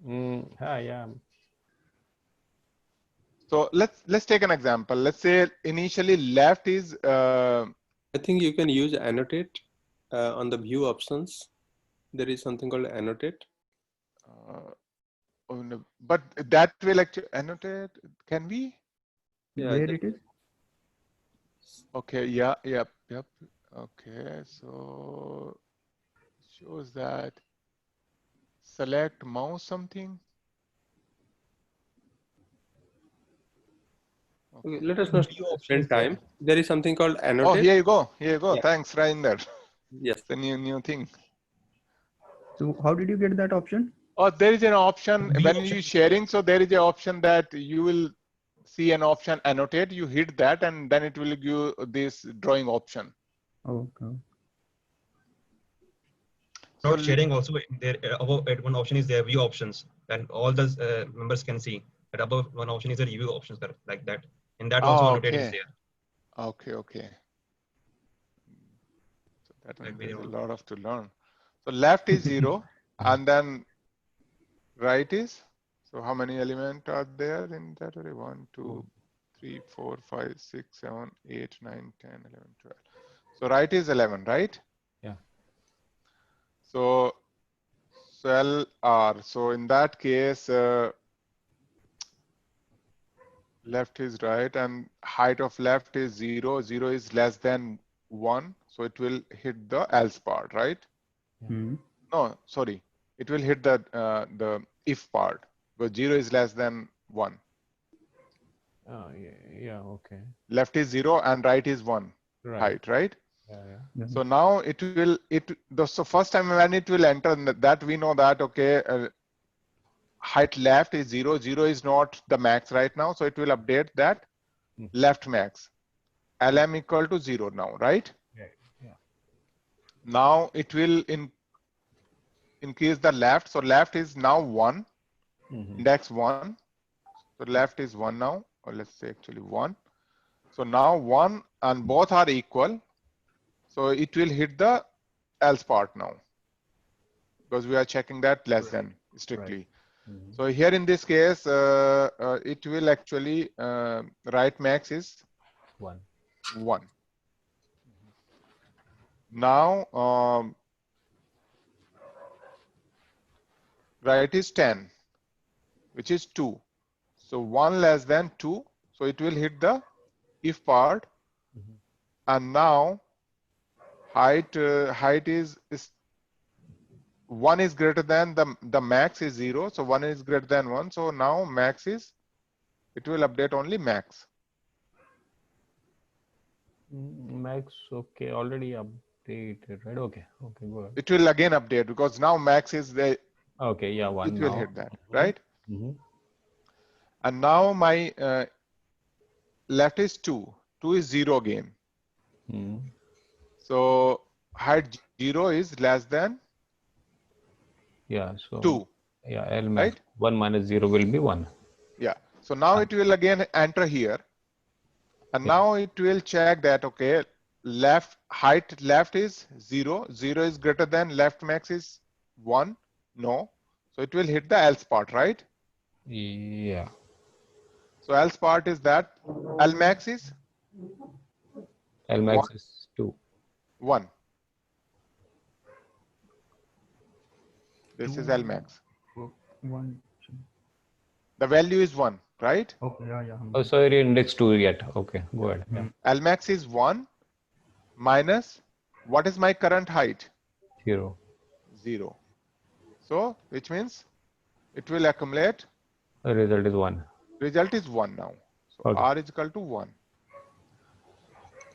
Yeah. So let's take an example. Let's say initially left is. I think you can use annotate on the view options. There is something called annotate. But that will actually annotate. Can we? Yeah, there it is. Okay. Yeah. Yep. Okay. So shows that select mouse something. Okay, let us not spend time. There is something called annotate. Oh, here you go. Yeah. Thanks, Rainder. Yes. It's a new thing. So how did you get that option? Oh, there is an option when you sharing. So there is an option that you will see an option annotate. You hit that, and then it will give you this drawing option. Okay. Not sharing also there above one option is there view options, and all the members can see that above one option is the review options like that. And that also annotate is there. Okay. So that one is a lot to learn. So left is 0, and then right is. So how many elements are there in that array? 1, 2, 3, 4, 5, 6, 7, 8, 9, 10, 11, 12. So right is 11, right? Yeah. So cell R. So in that case, left is right, and height of left is 0. 0 is less than 1, so it will hit the else part, right? No, sorry, it will hit the if part, but 0 is less than 1. Yeah. Okay. Left is 0 and right is 1 height, right? Yeah. So now so first time when it will enter that, we know that okay, height left is 0. 0 is not the max right now, so it will update that left max. LM equal to 0 now, right? Yeah. Now it will increase the left. So left is now 1, index 1. So left is 1 now, or let's say actually 1. So now 1 and both are equal. So it will hit the else part now, because we are checking that less than strictly. So here in this case, it will actually right max is 1. Now right is 10, which is 2. So 1 less than 2. So it will hit the if part. And now height is 1 is greater than the max is 0. So 1 is greater than 1. So now max is, it will update only max. Max, okay, already updated, right? Okay, good. It will again update because now max is the. Okay, yeah, 1 It will now. hit that, right? And now my left is 2. 2 is 0 again. So height 0 is less than. Yeah, so 2. Yeah, L max, right? 1 minus 0 will be 1. Yeah. So now it will again enter here. And now it will check that, okay, height left is 0. 0 is greater than left max is 1. No. So it will hit the else part, right? Yeah. So else part is that L max is? L max is 2. 1. This is L max. 1. The value is 1. right? Okay, yeah. Oh, so you're index 2 yet. Okay, go ahead. Yeah. Lmax is 1 minus, what is my current height? 0. 0. So, which means it will accumulate. The result is 1. Result is 1 now. So, Okay. R is equal to 1.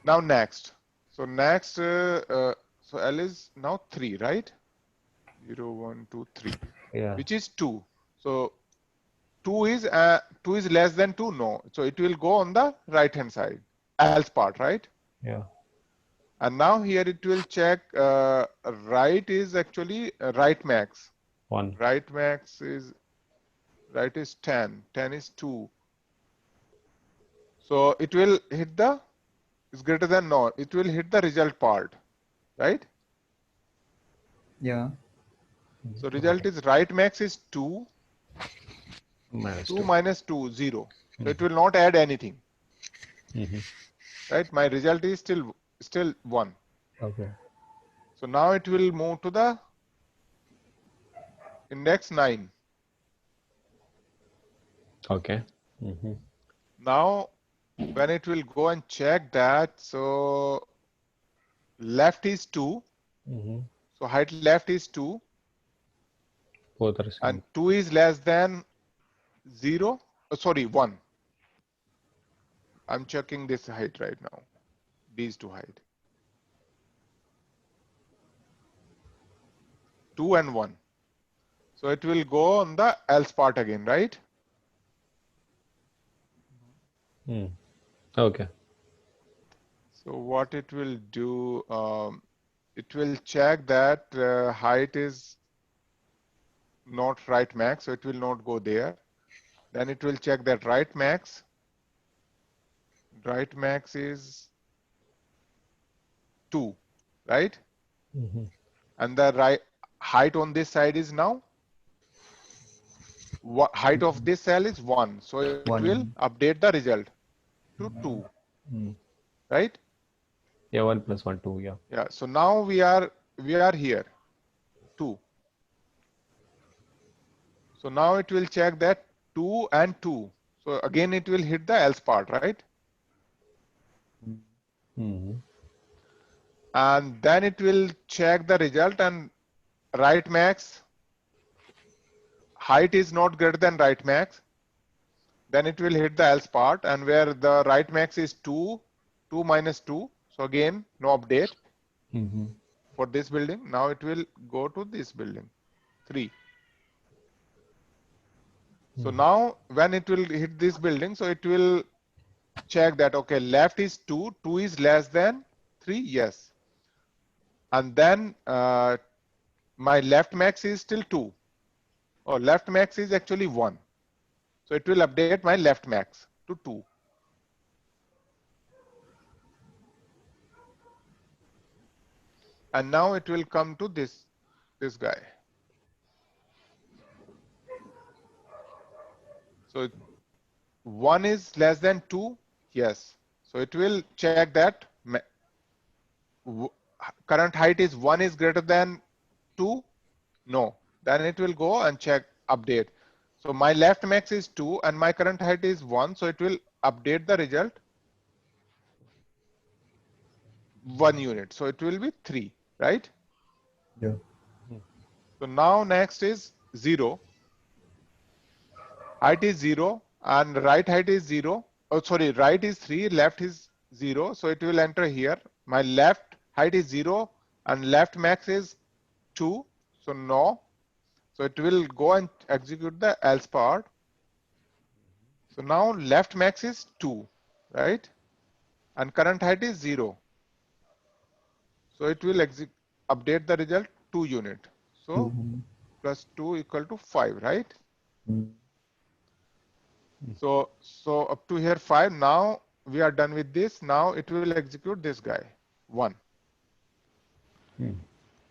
Now, next. So, next, so L is now 3, right? 0, 1, 2, 3. Yeah. Which is 2. So, 2 is less than 2? No. So, it will go on the right hand side, else part, right? Yeah. And now here it will check right is actually right max. 1. Right max is 10. 10 is 2. So it will hit the is greater than no. It will hit the result part, right? Yeah. So result is right max is 2. Minus 2 minus 2, 0. So it will not add anything. Right? My result is still 1. Okay. So now it will move to the index 9. Okay. Now when it will go and check that, so left is 2. So height left is 2. Both are same. And 2 is less than 0. Sorry, 1. I'm checking this height right now. These two height. 2 and 1. So it will go on the else part again, right? Okay. So what it will do, it will check that height is not right max, so it will not go there. Then it will check that right max is 2, right? And the right height on this side is now height of this cell is 1, so it 1. will update the result to 2, right? Yeah, 1 plus 1, 2. Yeah. Yeah. So now we are here 2. So now it will check that 2 and 2. So again it will hit the else part, right? And then it will check the result, and right max height is not greater than right max. Then it will hit the else part, and where the right max is 2, 2 minus 2. So again, no update for this building. Now it will go to this building, 3. So now when it will hit this building, so it will check that, okay, left is 2, 2 is less than 3, yes. And then my left max is still 2. Oh, left max is actually 1. So it will update my left max to 2. And now it will come to this guy. So 1 is less than 2, yes. So it will check that current height is 1 is greater than 2, no. Then it will go and check update. So my left max is 2 and my current height is 1, so it will update the result 1 unit. So it will be 3, right? Yeah. So now next is 0. Height is 0 and right height is 0. Oh, sorry, right is 3, left is 0. So it will enter here. My left height is 0 and left max is 2. So no. So it will go and execute the else part. So now left max is 2, right? And current height is 0. So it will update the result 2 unit. So plus 2 equal to 5, right? So up to here 5. Now we are done with this. Now it will execute this guy 1.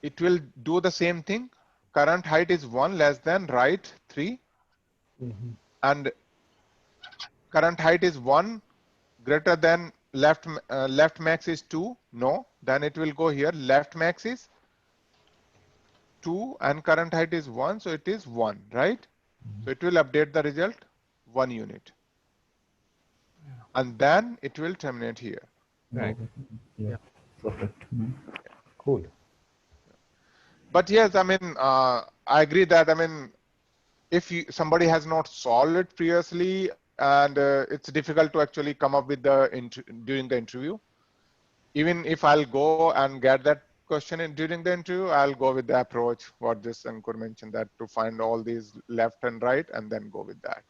It will do the same thing. Current height is 1 less than right 3. And current height is 1 greater than left max is 2. No. Then it will go here. Left max is 2 and current height is 1. So it is 1, right? So it will update the result 1 unit. and then it will terminate here. Right. Yeah. Perfect. Cool. But yes, I mean, I agree that, I mean, if somebody has not solved it previously, and it's difficult to actually come up with during the interview. Even if I'll go and get that question during the interview, I'll go with the approach what this Ankur mentioned, that to find all these left and right and then go with that.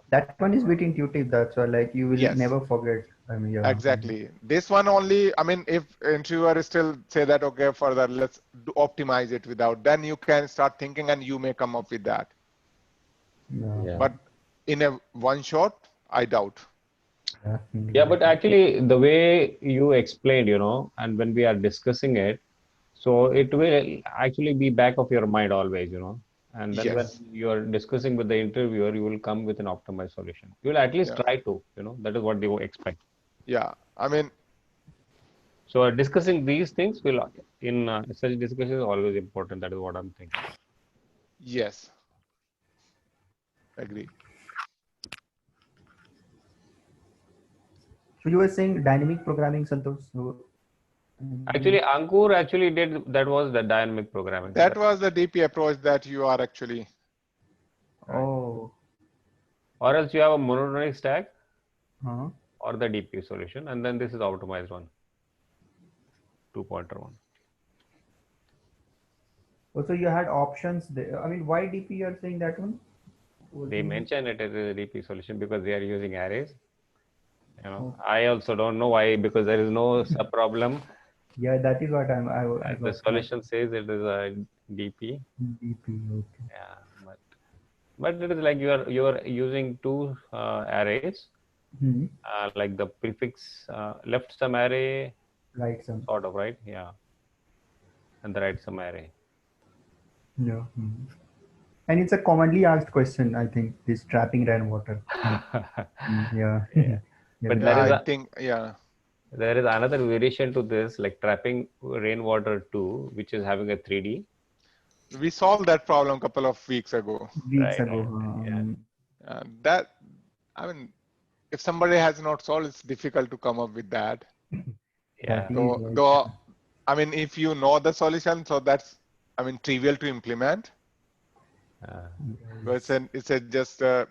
That one is a bit intuitive. That's why, like, you will never forget. I mean, yeah. Exactly. This one only, I mean, if interviewer still say that, okay, further, let's optimize it without, then you can start thinking and you may come up with that. Yeah. But in a one shot, I doubt. Yeah, but actually the way you explained, you know, and when we are discussing it, so it will actually be back of your mind always, you know, and then when you are discussing with the interviewer, you will come with an optimized solution. You will at least try to, you know, that is what they will expect. Yeah, I mean, so discussing these things will, in such discussions, is always important. That is what I'm thinking. Yes. Agree. So you were saying dynamic programming, Santosh? Actually, Ankur actually did, that was the dynamic programming. That was the DP approach that you are actually. Oh. Or else you have a monotonic stack Uh-huh. or the DP solution, and then this is optimized one. 2-pointer one. Also, you had options there. I mean, why DP you are saying that one? They mention it as a DP solution because they are using arrays. You know, I also don't know why, because there is no sub problem. Yeah, that is what the solution says it is a DP. DP, okay. Yeah, but it is like you are using two arrays, like the prefix left sum array, right sum, sort of, right? Yeah, and the right sum array. Yeah. And it's a commonly asked question, I think, this trapping rainwater. Yeah. But there is I think, yeah. There is another variation to this, like trapping rainwater 2, which is having a 3D. We solved that problem a couple of weeks ago. That, I mean, if somebody has not solved, it's difficult to come up with that. Yeah. Though, I mean, if you know the solution, so that's, I mean, trivial to implement. But it's just that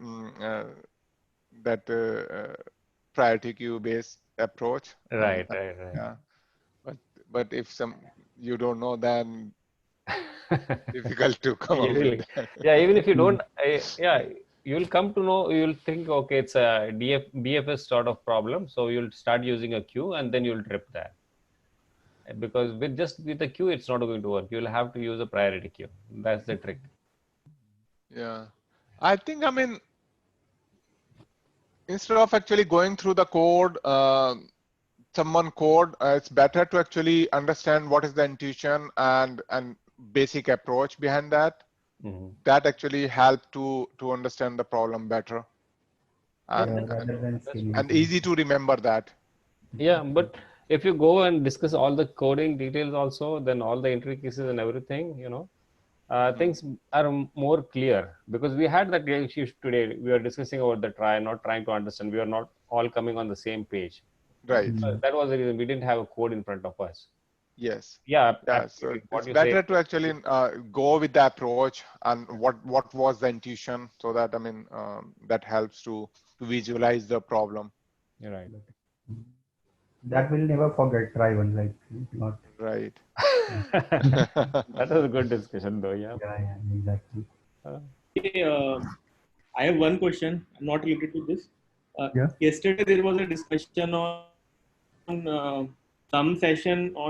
priority queue based approach. Right. Yeah. But if you don't know, then difficult to come up with that. Yeah, even if you don't, you will come to know, you will think, okay, it's a BFS sort of problem. So you'll start using a queue and then you'll trip that. Because with the queue, it's not going to work. You'll have to use a priority queue. That's the trick. Yeah. I think, I mean, instead of actually going through the code, it's better to actually understand what is the intuition and basic approach behind that. That actually help to understand the problem better. And easy to remember that. Yeah, but if you go and discuss all the coding details also, then all the intricacies and everything, you know, things are more clear, because we had that issue today. We are discussing about the try, not trying to understand. We are not all coming on the same page. Right. That was the reason we didn't have a code in front of us. Yes. Yeah. So it's better to actually go with the approach and what was the intuition, so that, I mean, that helps to visualize the problem. You're right. That will never forget. Try one, like, not. Right. That was a good discussion, though. Yeah. Yeah, exactly. Okay, I have one question, not related to this. Yesterday there was a discussion on some session on